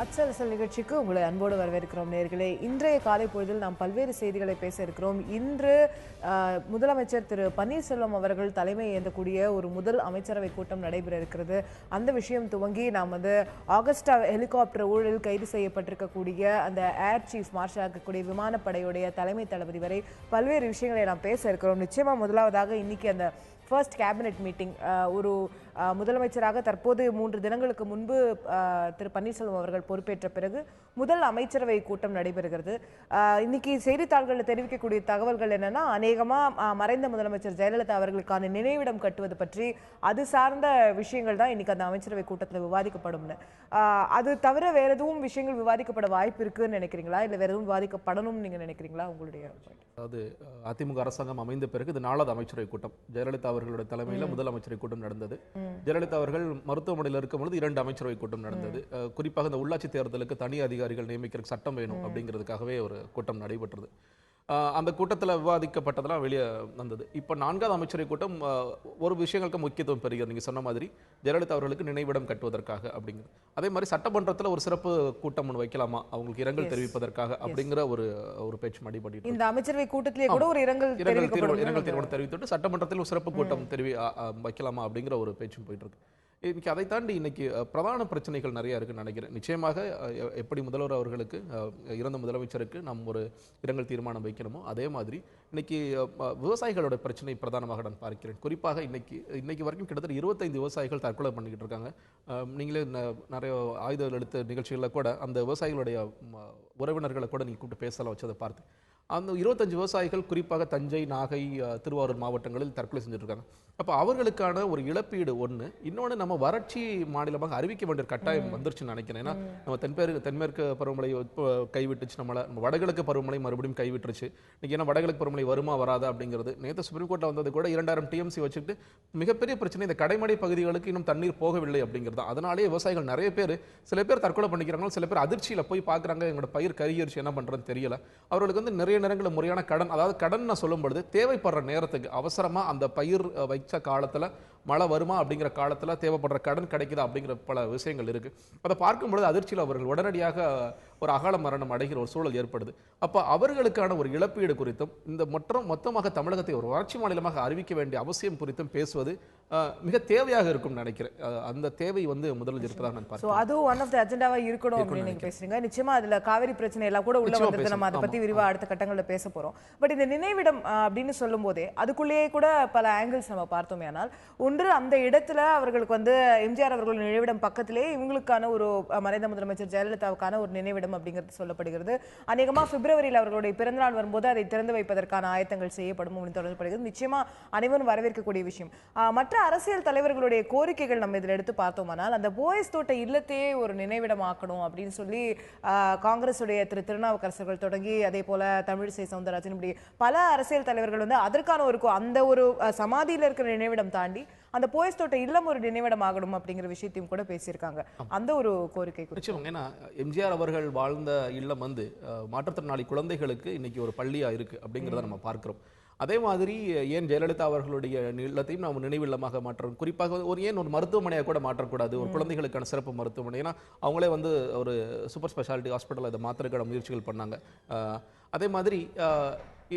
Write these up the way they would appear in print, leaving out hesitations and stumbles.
அச்சரசல் நிகழ்ச்சிக்கு உங்களை அன்போடு வரவேற்கிறோம் நேர்களே. இன்றைய காலை பொழுதில் நாம் பல்வேறு செய்திகளை பேச இருக்கிறோம். இன்று முதலமைச்சர் திரு பன்னீர்செல்வம் அவர்கள் தலைமை ஏந்தக்கூடிய ஒரு முதல் அமைச்சரவை கூட்டம் நடைபெற இருக்கிறது. அந்த விஷயம் துவங்கி நாம் ஆகஸ்டா ஹெலிகாப்டர் ஊழலில் கைது செய்யப்பட்டிருக்கக்கூடிய அந்த ஏர் சீஃப் மார்ஷல் இருக்கக்கூடிய விமானப்படையுடைய தலைமை தளபதி வரை பல்வேறு விஷயங்களை நாம் பேச இருக்கிறோம். நிச்சயமா முதலாவதாக இன்னைக்கு அந்த ஃபர்ஸ்ட் கேபினெட் மீட்டிங் ஒரு முதலமைச்சராக தற்போது 3 தினங்களுக்கு முன்பு திரு பன்னீர்செல்வம் அவர்கள் பொறுப்பேற்ற பிறகு முதல் அமைச்சரவை கூட்டம் நடைபெறுகிறது. இன்னைக்கு செய்தித்தாள்களில் தெரிவிக்கக்கூடிய தகவல்கள் என்னன்னா, அநேகமா மறைந்த முதலமைச்சர் ஜெயலலிதா அவர்களுக்கான நினைவிடம் கட்டுவது பற்றி அது சார்ந்த விஷயங்கள் தான் இன்னைக்கு அந்த அமைச்சரவை கூட்டத்தில் விவாதிக்கப்படும்னு. அது தவிர வேற எதுவும் விஷயங்கள் விவாதிக்கப்பட வாய்ப்பு இருக்குன்னு நினைக்கிறீங்களா, இல்லை வேற எதுவும் விவாதிக்கப்படணும்னு நீங்க நினைக்கிறீங்களா? உங்களுடைய அதாவது அதிமுக அரசாங்கம் அமைந்த பிறகு இது 4வது அமைச்சரவை கூட்டம். ஜெயலலிதா அவர்களுடைய தலைமையில் முதல் அமைச்சரவை கூட்டம் நடந்தது. ஜெயலலிதா அவர்கள் மருத்துவமனையில் இருக்கும் பொழுது 2 அமைச்சரவை கூட்டம் நடந்தது. குறிப்பாக இந்த உள்ளாட்சி தேர்தலுக்கு தனி அதிகாரிகள் நியமிக்கிற சட்டம் வேணும் அப்படிங்கிறதுக்காகவே ஒரு கூட்டம் நடைபெற்றது. அந்த கூட்டத்தில் விவாதிக்கப்பட்டதெல்லாம் வெளியே வந்தது. இப்போ 4வது அமைச்சரவை கூட்டம் ஒரு விஷயங்களுக்கு முக்கியத்துவம் பெறுகிறது. நீங்கள் சொன்ன மாதிரி ஜெயலலிதா அவர்களுக்கு நினைவிடம் கட்டுவதற்காக அப்படிங்கிறது. அதே மாதிரி சட்டமன்றத்தில் ஒரு சிறப்பு கூட்டம் ஒன்று வைக்கலாமா அவங்களுக்கு இரங்கல் தெரிவிப்பதற்காக அப்படிங்கிற ஒரு பேச்சு அடிபட்டு இந்த அமைச்சரவை கூட்டத்திலே கூட ஒரு இரங்கல் தீர்மானம் தெரிவித்துட்டு சட்டமன்றத்தில் ஒரு சிறப்பு கூட்டம் வைக்கலாமா அப்படிங்கிற ஒரு பேச்சும் போயிட்டு இருக்கு. இன்னைக்கு அதை தாண்டி இன்னைக்கு பிரதான பிரச்சனைகள் நிறைய இருக்குன்னு நினைக்கிறேன். நிச்சயமாக எப்படி முதல்வர் அவர்களுக்கு இறந்த முதலமைச்சருக்கு நாம் ஒரு இரங்கல் தீர்மானம் வைக்கணுமோ அதே மாதிரி இன்னைக்கு விவசாயிகளோட பிரச்சனை பிரதானமாக நான் பார்க்கிறேன். குறிப்பாக இன்னைக்கு வரைக்கும் கிட்டத்தட்ட 25 விவசாயிகள் தற்கொலை பண்ணிக்கிட்டு இருக்காங்க. நீங்களே நிறைய ஆயுத எழுத்து நிகழ்ச்சிகளில் கூட அந்த விவசாயிகளுடைய உறவினர்களை கூட நீங்கள் கூப்பிட்டு பேசலாம் வச்சதை பார்த்து அந்த 25 விவசாயிகள் குறிப்பாக தஞ்சை, நாகை, திருவாரூர் மாவட்டங்களில் தற்கொலை செஞ்சுட்டு இருக்காங்க. அப்போ அவர்களுக்கான ஒரு இழப்பீடு ஒன்று, இன்னொன்று நம்ம வறட்சி மாநிலமாக அறிவிக்க வேண்டிய கட்டாயம் வந்துருச்சுன்னு நினைக்கிறேன். ஏன்னா நம்ம தென்மேற்கு பருவமழை கைவிட்டுச்சு, நம்ம வடகிழக்கு பருவமழை மறுபடியும் கைவிட்டுருச்சு. இன்னைக்கு என்ன வடகிழக்கு பருவமழை வருமா வராதா அப்படிங்கிறது நேற்று சுப்ரீம் கோர்ட்டில் வந்தது கூட 2000 TMC வச்சுக்கிட்டு மிகப்பெரிய பிரச்சனை இந்த கடைமடை பகுதிகளுக்கு இன்னும் தண்ணீர் போகவில்லை அப்படிங்கிறது. அதனாலேயே விவசாயிகள் நிறைய பேர், சில பேர் தற்கொலை பண்ணிக்கிறாங்க, சில பேர் அதிர்ச்சியில் போய் பார்க்குறாங்க எங்களோட பயிர் கருகிருச்சு என்ன பண்ணுறதுன்னு தெரியல. அவர்களுக்கு நிறைய நேரங்களில் முறையான கடன், அதாவது கடன் நான் சொல்லும் பொழுது தேவைப்படுற நேரத்துக்கு அவசரமா அந்த பயிர் வைச்ச காலத்துல மழை வருமா அப்படிங்கிற காலத்துல தேவைப்படுற கடன் கிடைக்குதா அப்படிங்கிற பல விஷயங்கள் இருக்கு. அதை பார்க்கும் பொழுது அதிர்ச்சியில் அவர்கள் உடனடியாக ஒரு அகால மரணம் அடைகிற ஒரு சூழல் ஏற்படுது. அப்ப அவர்களுக்கான ஒரு இழப்பீடு குறித்தும் இந்த மொத்தமாக தமிழகத்தை ஒரு வறட்சி மாநிலமாக அறிவிக்க வேண்டிய அவசியம் குறித்தும் பேசுவது மிக தேவையாக இருக்கும் நினைக்கிறேன். அந்த தேவை முதலில் இருப்பதாக நான் பார்க்கிறேன். அதுவும் ஒன் ஆஃப் தி அஜெண்டாவா இருக்கணும் அப்படின்னு நீங்க பேசுறீங்க. நிச்சயமா அதுல காவிரி பிரச்சனை எல்லாம் கூட உள்ள வந்து நம்ம அதை பத்தி விரிவா அடுத்த கட்டங்களில் பேச போறோம். பட் இந்த நினைவிடம் அப்படின்னு சொல்லும் போதே அதுக்குள்ளேயே கூட பல ஆங்கிள்ஸ் நம்ம பார்த்தோமே. ஆனால் ஒன்று, அந்த இடத்துல அவர்களுக்கு எம்ஜிஆர் அவர்கள் நினைவிடம் பக்கத்திலே இவங்களுக்கான ஒரு மறைந்த முதலமைச்சர் ஜெயலலிதாவுக்கான ஒரு நினைவிடம் அப்படிங்கிறது சொல்லப்படுகிறது. அநேகமா பிப்ரவரியில் அவர்களுடைய பிறந்தநாள் வரும்போது அதை திறந்து வைப்பதற்கான ஆயத்தங்கள் செய்யப்படும் தொடர்படுகிறது. நிச்சயமா அனைவரும் வரவேற்கக்கூடிய விஷயம். மற்ற அரசியல் தலைவர்களுடைய கோரிக்கைகள் நம்ம இதில் எடுத்து பார்த்தோமானால், அந்த போயஸ் தோட்ட இல்லத்தையே ஒரு நினைவிடம் ஆக்கணும் அப்படின்னு சொல்லி காங்கிரஸ் உடைய திருநாவுக்கரசர்கள் தொடங்கி அதே போல தமிழிசை சவுந்தரராஜன் இப்படி பல அரசியல் தலைவர்கள் அதற்கான அந்த ஒரு சமாதியில் இருக்கிற நினைவிடம் தாண்டி அந்த போயஸ் தோட்ட இல்லம் ஒரு நினைவிடம் ஆகணும் அப்படிங்கிற விஷயத்தையும் கூட பேசியிருக்காங்க. அந்த ஒரு கோரிக்கை குறித்து ஏன்னா எம்ஜிஆர் அவர்கள் வாழ்ந்த இல்லம் மாற்றுத்திறனாளி குழந்தைகளுக்கு இன்னைக்கு ஒரு பள்ளியா இருக்கு அப்படிங்கிறத நம்ம பார்க்கிறோம். அதே மாதிரி ஏன் ஜெயலலிதா அவர்களுடைய இல்லத்தையும் நாம் நினைவில்லமாக மாற்றோம். குறிப்பாக ஏன் ஒரு மருத்துவமனையாக கூட மாற்றக்கூடாது, ஒரு குழந்தைகளுக்கான சிறப்பு மருத்துவமனை. ஏன்னா அவங்களே ஒரு சூப்பர் ஸ்பெஷாலிட்டி ஹாஸ்பிட்டல் அதை மாத்திரக்கான முயற்சிகள் பண்ணாங்க. அதே மாதிரி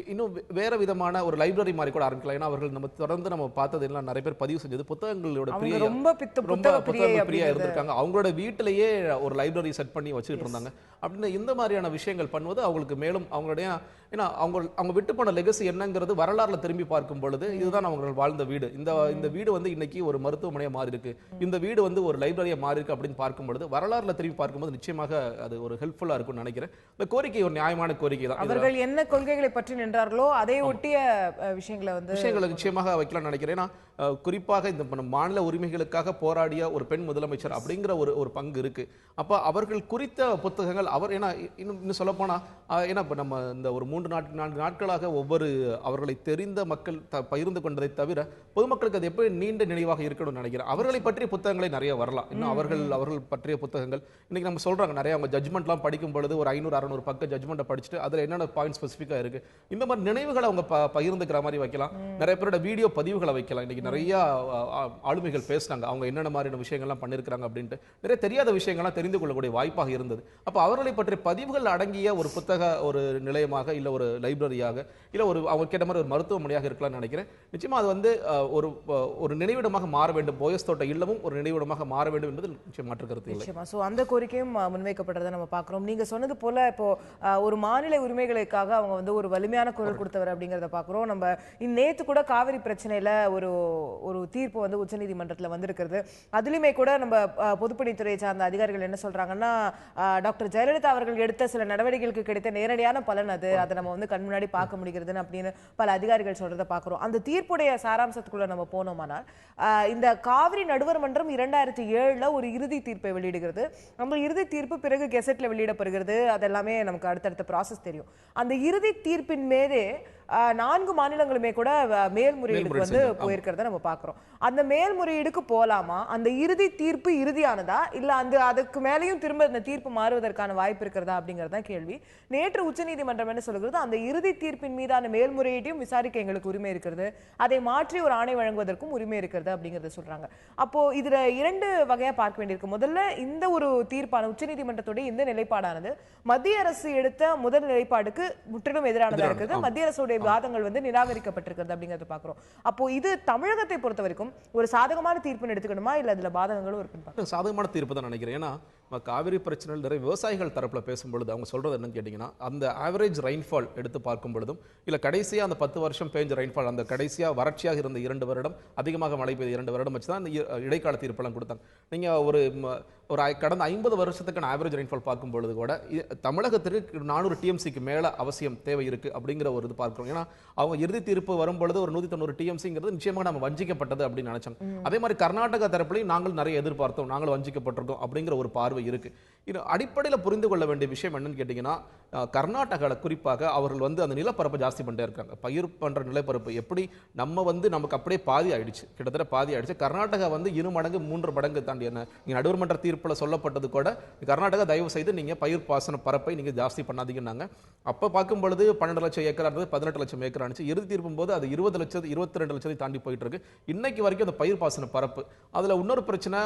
இன்னும் வேற விதமான ஒரு லைப்ரரி மாதிரி கூட ஆரம்பிக்கலாம். ஏன்னா அவர்கள் நம்ம தொடர்ந்து நம்ம பார்த்தது எல்லாம் நிறைய பேர் பதிவு செஞ்சது புத்தகங்களோட ரொம்ப பிரியா இருந்திருக்காங்க. அவங்களோட வீட்டிலேயே ஒரு லைப்ரரி செட் பண்ணி வச்சுக்கிட்டு இருந்தாங்க. அப்படின்னு இந்த மாதிரியான விஷயங்கள் பண்ணுவது அவங்களுக்கு மேலும் அவங்களுடைய, ஏன்னா அவங்க விட்டு போன லெகசி என்னங்கிறது வரலாறுல திரும்பி பார்க்கும் பொழுது இதுதான் அவங்க வாழ்ந்த வீடு. இந்த வீடு இன்னைக்கு ஒரு மருத்துவமனையா மாறி இருக்கு, இந்த வீடு ஒரு லைப்ரரியா மாறி இருக்கு அப்படின்னு பார்க்கும் பொழுது வரலாறுல திரும்பி பார்க்கும்போது நிச்சயமாக அது ஒரு ஹெல்ப்ஃபுல்லா இருக்கும்னு நினைக்கிறேன். இந்த கோரிக்கை ஒரு நியாயமான கோரிக்கை தான். அவர்கள் என்ன கொள்கைகளை பற்றி நின்றார்களோ அதை ஒட்டிய விஷயங்களை நிச்சயமாக வைக்கலாம் நினைக்கிறேன். குறிப்பாக இந்த மாநில உரிமைகளுக்காக போராடிய ஒரு பெண் முதலமைச்சர் அப்படிங்கிற ஒரு பங்கு இருக்கு. அப்ப அவர்கள் குறித்த புத்தகங்கள் அவர் இன்னும் சொல்ல போனா ஏன்னா நம்ம இந்த ஒரு 3-4 நாட்களாக ஒவ்வொரு அவர்களை தெரிந்த மக்கள் பகிர்ந்து கொண்டதை தவிர பொதுமக்களுக்கு அது எப்படி நீண்ட நினைவாக இருக்கணும்னு நினைக்கிறேன். அவர்களை பற்றிய புத்தகங்களை நிறைய வரலாம். இன்னும் அவர்கள் பற்றிய புத்தகங்கள் இன்னைக்கு நம்ம சொல்றாங்க நிறைய. அவங்க ஜட்மெண்ட்லாம் படிக்கும் பொழுது ஒரு 500-600 பக்கம் ஜட்மெண்ட்டை படிச்சுட்டு அதுல என்னென்ன பாயிண்ட் ஸ்பெசிஃபிக்கா இருக்கு, இந்த மாதிரி நினைவுகளை அவங்க பகிர்ந்துக்கிற மாதிரி வைக்கலாம். நிறைய பேரோட வீடியோ பதிவுகளை வைக்கலாம். இன்னைக்கு நிறைய ஆளுமைகள் பேசினாங்க அவங்க என்னென்ன மாதிரியான விஷயங்கள்லாம் பண்ணியிருக்கிறாங்க அப்படின்ட்டு. நிறைய தெரியாத விஷயங்கள்லாம் தெரிந்து கொள்ளக்கூடிய வாய்ப்பாக இருந்தது. அப்போ அவர்களை பற்றிய பதிவுகள் அடங்கிய ஒரு புத்தக ஒரு நிலையமாக இல்லை ஒரு லைப்ரரியாக இல்லை ஒரு அவங்க கேட்ட மாதிரி ஒரு மருத்துவமனையாக இருக்கலாம்னு நினைக்கிறேன். நிச்சயமா அது வந்து ஒரு நினைவிடமாக மாற வேண்டும். போயஸ் தோட்ட இல்லமும் ஒரு நினைவிடமாக மாற வேண்டும் என்பது நிச்சயம் மாற்று கருத்து இல்லை. நிச்சயமா. ஸோ அந்த கோரிக்கையும் முன்வைக்கப்பட்டதை நம்ம பார்க்குறோம். நீங்க சொன்னது போல இப்போ ஒரு மாநில உரிமைகளுக்காக அவங்க வந்து ஒரு வலிமையான குரல் கொடுத்தவர் அப்படிங்கிறத பார்க்குறோம். நம்ம நேத்து கூட காவிரி பிரச்சனையில ஒரு தீர்ப்பு வந்து உச்சநீதிமன்றத்தில் வந்திருக்கிறது. அதுலயுமே கூட நம்ம பொதுப்பணித்துறையை சார்ந்த அதிகாரிகள் என்ன சொல்றாங்கன்னா, டாக்டர் ஜெயலலிதா அவர்கள் எடுத்த சில நடவடிக்கைகளுக்கு கிடைத்த நேரடியான பலன் அதை நம்ம வந்து கண் முன்னாடி பார்க்க முடிகிறதுன்னு அப்படின்னு பல அதிகாரிகள் சொல்றதை பார்க்குறோம். அந்த தீர்ப்புடைய சாராம்சத்துக்குள்ள நம்ம போனோமானால், இந்த காவிரி நடுவர் மன்றம் 2007 ஒரு இறுதி தீர்ப்பை வெளியிடுகிறது. நம்ம இறுதி தீர்ப்பு பிறகு கெசெட்ல வெளியிடப்படுகிறது. அதெல்லாமே நமக்கு அடுத்தடுத்த ப்ராசஸ் தெரியும். அந்த இறுதி தீர்ப்பின் மீதே 4 மாநிலங்களுமே கூட மேல்முறையீடுக்கு வந்து போயிருக்கிறத நம்ம பார்க்கிறோம். அந்த மேல்முறையீடுக்கு போலாமா? அந்த இறுதி தீர்ப்பு இறுதியானதா இல்ல அதுக்கு மேலேயும் திரும்ப அந்த தீர்ப்பு மாறுவதற்கான வாய்ப்பு இருக்கிறதா அப்படிங்கறத கேள்வி. நேற்று உச்சநீதிமன்றம் என்ன சொல்கிறது, அந்த இறுதி தீர்ப்பின் மீதான மேல்முறையீட்டையும் விசாரிக்க எங்களுக்கு உரிமை இருக்கிறது, அதை மாற்றி ஒரு ஆணை வழங்குவதற்கும் உரிமை இருக்கிறது அப்படிங்கறத சொல்றாங்க. அப்போ இதுல 2 வகையா பார்க்க வேண்டியிருக்கு. முதல்ல இந்த ஒரு தீர்ப்பான உச்சநீதிமன்றத்துடைய இந்த நிலைப்பாடானது மத்திய அரசு எடுத்த முதல் நிலைப்பாடுக்கு முற்றிலும் எதிரானதா இருக்குது. மத்திய அரசுடைய வாதங்கள் வந்து நிராகரிக்கப்பட்டிருக்கிறது அப்படிங்கறத பார்க்கிறோம். அப்போ இது தமிழகத்தை பொறுத்த வரைக்கும் ஒரு சாதகமான தீர்ப்புன்னு எடுத்துக்கணுமா இல்ல அதுல பாதகங்களும் இருக்குன்னு? சாதகமான தீர்ப்பு தான் நினைக்கிறேன். ஏன்னா காவிரி பிரச்சனையில் நிறைய விவசாயிகள் தரப்புல பேசும்பொழுது அவங்க சொல்றது என்னன்னு கேட்டீங்கன்னா, அந்த ஆவரேஜ் ரெயின்ஃபால் எடுத்து பார்க்கும் பொழுதும் இல்ல கடைசியா அந்த 10 வருஷம் பெஞ்ச ரெயின்ஃபால், அந்த கடைசியா வறட்சியாக இருந்த 2 வருடம் அதிகமாக மழை பெய்த 2 வருடம் வச்சுதான் அந்த இடைக்கால தீர்ப்பெல்லாம் கொடுத்தாங்க. நீங்க ஒரு கடந்த 50 வருஷத்துக்கான ஆவரேஜ் ரெயின்ஃபால் பார்க்கும் பொழுது கூட தமிழகத்திற்கு 400 டிஎம்சிக்கு மேல அவசியம் தேவை இருக்கு அப்படிங்கிற ஒரு இது பார்க்கிறோம். ஏன்னா அவங்க இறுதி தீர்ப்பு வரும்பொழுது ஒரு 190 டிஎம்சிங்கிறது நிச்சயமாக நம்ம வஞ்சிக்கப்பட்டது அப்படின்னு நினைச்சாங்க. அதே மாதிரி கர்நாடகா தரப்புலையும் நாங்கள் நிறைய எதிர்பார்த்தோம், நாங்கள் வஞ்சிக்கப்பட்டிருக்கோம் அப்படிங்கிற ஒரு பார்வை இருக்கு. இது அடிப்படையில் புரிந்து கொள்ள வேண்டிய விஷயம் என்னன்னு கேட்டீங்கன்னா, கர்நாடகாவில் குறிப்பாக அவர்கள் வந்து அந்த நிலப்பரப்பை ஜாஸ்தி பண்ணிட்டே இருக்காங்க. பயிர் பண்ற நிலப்பரப்பு எப்படி நம்ம வந்து நமக்கு அப்படியே பாதி ஆயிடுச்சு, கிட்டத்தட்ட பாதி ஆயிடுச்சு. கர்நாடகா வந்து 2 மடங்கு 3 மடங்கு தாண்டி என்ன நடுவர் மன்ற தீர்ப்புல சொல்லப்பட்டது கூட, கர்நாடகா தயவு செய்து நீங்க பயிர் பாசன பரப்பை நீங்க ஜாஸ்தி பண்ணாதீங்கன்னாங்க. அப்ப பார்க்கும் பொழுது 12 லட்சம் ஏக்கர் 18 லட்சம் ஏக்கர் ஆனிச்சு. இறுதி தீர்ப்பும் போது அது 20 லட்சம் 22 லட்சத்தை தாண்டி போயிட்டு இருக்கு. இன்னைக்கு வரைக்கும் அந்த பயிர் பாசன பரப்பு அதுல இன்னொரு பிரச்சனை,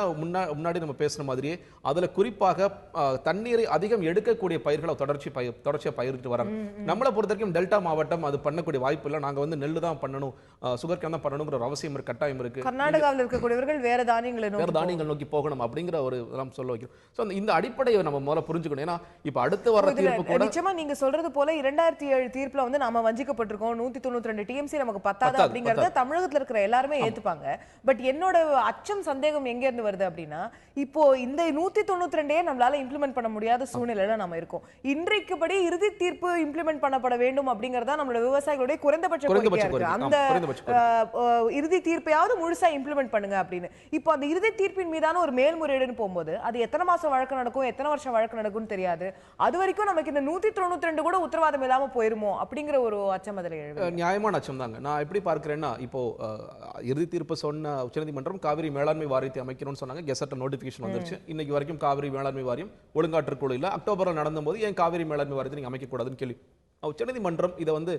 முன்னாடி நம்ம பேசின மாதிரியே அதுல குறிப்பாக தண்ணீரை அதிகம் எடுக்கக்கூடிய பயிர்களை தொடர்ச்சியா பயிரிட்டு வராங்க. நம்மளை பொறுத்த வரைக்கும் டெல்டா மாவட்டம் அது பண்ணக்கூடிய வாய்ப்பு இல்லை. நாங்க வந்து நெல்லு தான் பண்ணணும், சுகர் கேன் தான் பண்ணணுங்கிற ஒரு அவசியம் இருக்கு, கட்டாயம் இருக்கு. கர்நாடகாவில் இருக்கக்கூடியவர்கள் வேற தானியங்கள் நோக்கி போகணும் அப்படிங்கிற ஒரு சொல்ல வைக்கிறோம். சோ இந்த அடிப்படையை நம்ம முதல்ல புரிஞ்சுக்கணும். ஏன்னா இப்ப அடுத்து வர தீர்ப்பு கூட நிச்சயமா நீங்க சொல்றது போல 2007 தீர்ப்புல வந்து நாம வஞ்சிக்கப்பட்டிருக்கோம், 192 டிஎம்சி நமக்கு பத்தாது அப்படிங்கறத தமிழகத்துல இருக்கிற எல்லாருமே ஏத்துப்பாங்க. பட் என்னோட அச்சம் சந்தேகம் எங்க இருந்து வருது அப்படின்னா, இப்போ இந்த 192 நம்மளால இம்ப்ளிமெண்ட் பண்ண முடியாத சூழ்நிலையில நம்ம இருக்கோம். இன்றைக்கு படி இறுதி தீர்ப்பு இம்ப்ளிமெண்ட் பண்ணப்பட வேண்டும் அப்படிங்கறத நம்மளோட விவசாயிகளுடைய குறைந்தபட்ச கோரிக்கையா இருக்கு. அந்த இறுதி தீர்ப்பையாவது முழுசா இம்ப்ளிமெண்ட் பண்ணுங்க அப்படின்னு. இப்போ அந்த இறுதி தீர்ப்பின் மீதான ஒரு மேல்முறையீடுன்னு போகும்போது அது எத்தனை மாசம் வழக்கு நடக்கும், எத்தனை வருஷம் வழக்கு நடக்கும்னு தெரியாது. அது வரைக்கும் நமக்கு இந்த 192 கூட உத்தரவாதம் இல்லாம போயிருமோ அப்படிங்கிற ஒரு அச்சம் அதுல எழுது. நியாயமான அச்சம் தாங்க. நான் எப்படி பார்க்கிறேன்னா, இப்போ இறுதி தீர்ப்பு சொன்ன உச்சநீதிமன்றம் காவிரி மேலாண்மை வாரியத்தை அமைக்கணும்னு சொன்னாங்க. கெசெட் நோட்டிபிகேஷன் வந்துருச்சு. இன்னைக்கு வரைக்கும் காவிரி மேலாண்மை வாரியம் ஒழுங்காற்று குழு இல்ல. அக்டோபர்ல நடந்தபோது ஏன் காவிரி மேலாண்மை வாரியத்தை நீங்க அமைக்க கூடாதுன்னு கேள்வி. உச்சநீதிமன்றம் இதை வந்து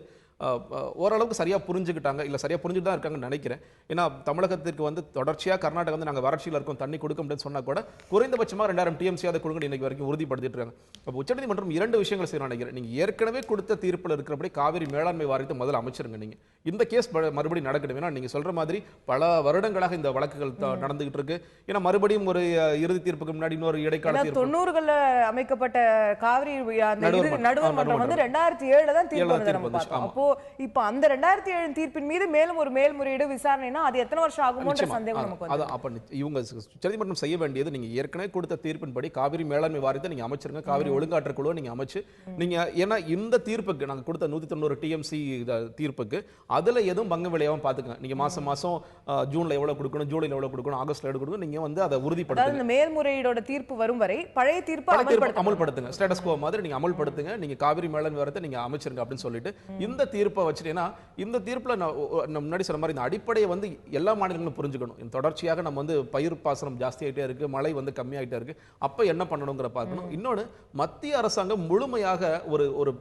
ஓரளவுக்கு சரியா புரிஞ்சுக்கிட்டாங்க, இல்ல சரியா புரிஞ்சுட்டு தான் இருக்காங்கன்னு நினைக்கிறேன். ஏன்னா தமிழகத்திற்கு வந்து தொடர்ச்சியா கர்நாடகா வந்து நாங்க வறட்சியில் இருக்கோம், தண்ணி கொடுக்க முடியும்னு சொன்னா கூட குறைந்தபட்சமா 2000 டிஎம்சி அதை கொடுங்க இன்னைக்கு வரைக்கும் உறுதிப்படுத்திட்டு இருக்காங்க. அப்போ உச்சநீதிமன்றம் 2 விஷயங்கள் செய்யணும் நினைக்கிறேன். நீங்க ஏற்கனவே கொடுத்த தீர்ப்பில் இருக்கிறபடி காவிரி மேலாண்மை வாரியத்தை முதல்ல அமைச்சிருங்க. நீங்க இந்த கேஸ் மறுபடியும் நடக்கணும். ஏன்னா நீங்க சொல்ற மாதிரி பல வருடங்களாக இந்த வழக்குகள் நடந்துகிட்டு இருக்கு. ஏன்னா மறுபடியும் ஒரு இறுதி தீர்ப்புக்கு முன்னாடி இன்னொரு இடைக்கால தீர்ப்பு 90களில் அமைக்கப்பட்ட காவிரி நடுவர் மன்றம் வந்து 2007 தான் தீர்ப்பு. இப்போ அந்த 2007 தீர்ப்பின் மீது மேலும் ஒரு மேல்முறையீடு விசாரணைனா அது எத்தனை வருஷம் ஆகுமோன்ற சந்தேகம் நமக்கு வந்து. அப்ப இவங்க உச்சநீதிமன்றம் செய்ய வேண்டியது, நீங்க ஏற்கனவே கொடுத்த தீர்ப்பின்படி காவிரி மேலாண்மை வாரியத்தை நீங்க அமைச்சிருங்க, காவிரி ஒழுங்காற்று குழுவை நீங்க அமைச்சு நீங்க. ஏன்னா இந்த தீர்ப்புக்கு நாங்க கொடுத்த 190 டிஎம்சி தீர்ப்புக்கு அதுல எதுவும் பங்கு விளையாம பாத்துக்கங்க. நீங்க மாசம் ஜூன்ல எவ்வளவு கொடுக்கணும், ஜூலைல எவ்வளவு கொடுக்கணும், ஆகஸ்ட்ல எவ்வளவு கொடுக்கணும், நீங்க வந்து அதை உறுதிப்படுத்துங்க. அந்த மேல்முறையீடோட தீர்ப்பு வரும் வரை பழைய தீர்ப்பு அமல்படுத்துங்க. ஸ்டேட்டஸ் கோ மாதிரி நீங்க அமல்படுத்துங்க. நீங்க காவிரி மேலாண்மை வாரியத்தை நீங்க அமைச்சிருங்க அப்படின்னு சொல்லிட்டு இந்த தீர்ப்பை வச்சுட்டேன்னா இந்த தீர்ப்புல நம்ம முன்னாடி சொன்ன மாதிரி இந்த அடிப்படையை வந்து எல்லா மாநிலங்களும் புரிஞ்சுக்கணும். இந்த தொடர்ச்சியாக நம்ம வந்து பயிர் பாசனம் ஜாஸ்தியாயிட்டே இருக்கு, மழை வந்து கம்மியாயிட்டே இருக்கு, அப்ப என்ன பண்ணணுங்கிற பார்க்கணும். இன்னொன்று மத்திய அரசாங்கம் முழுமையாக ஒரு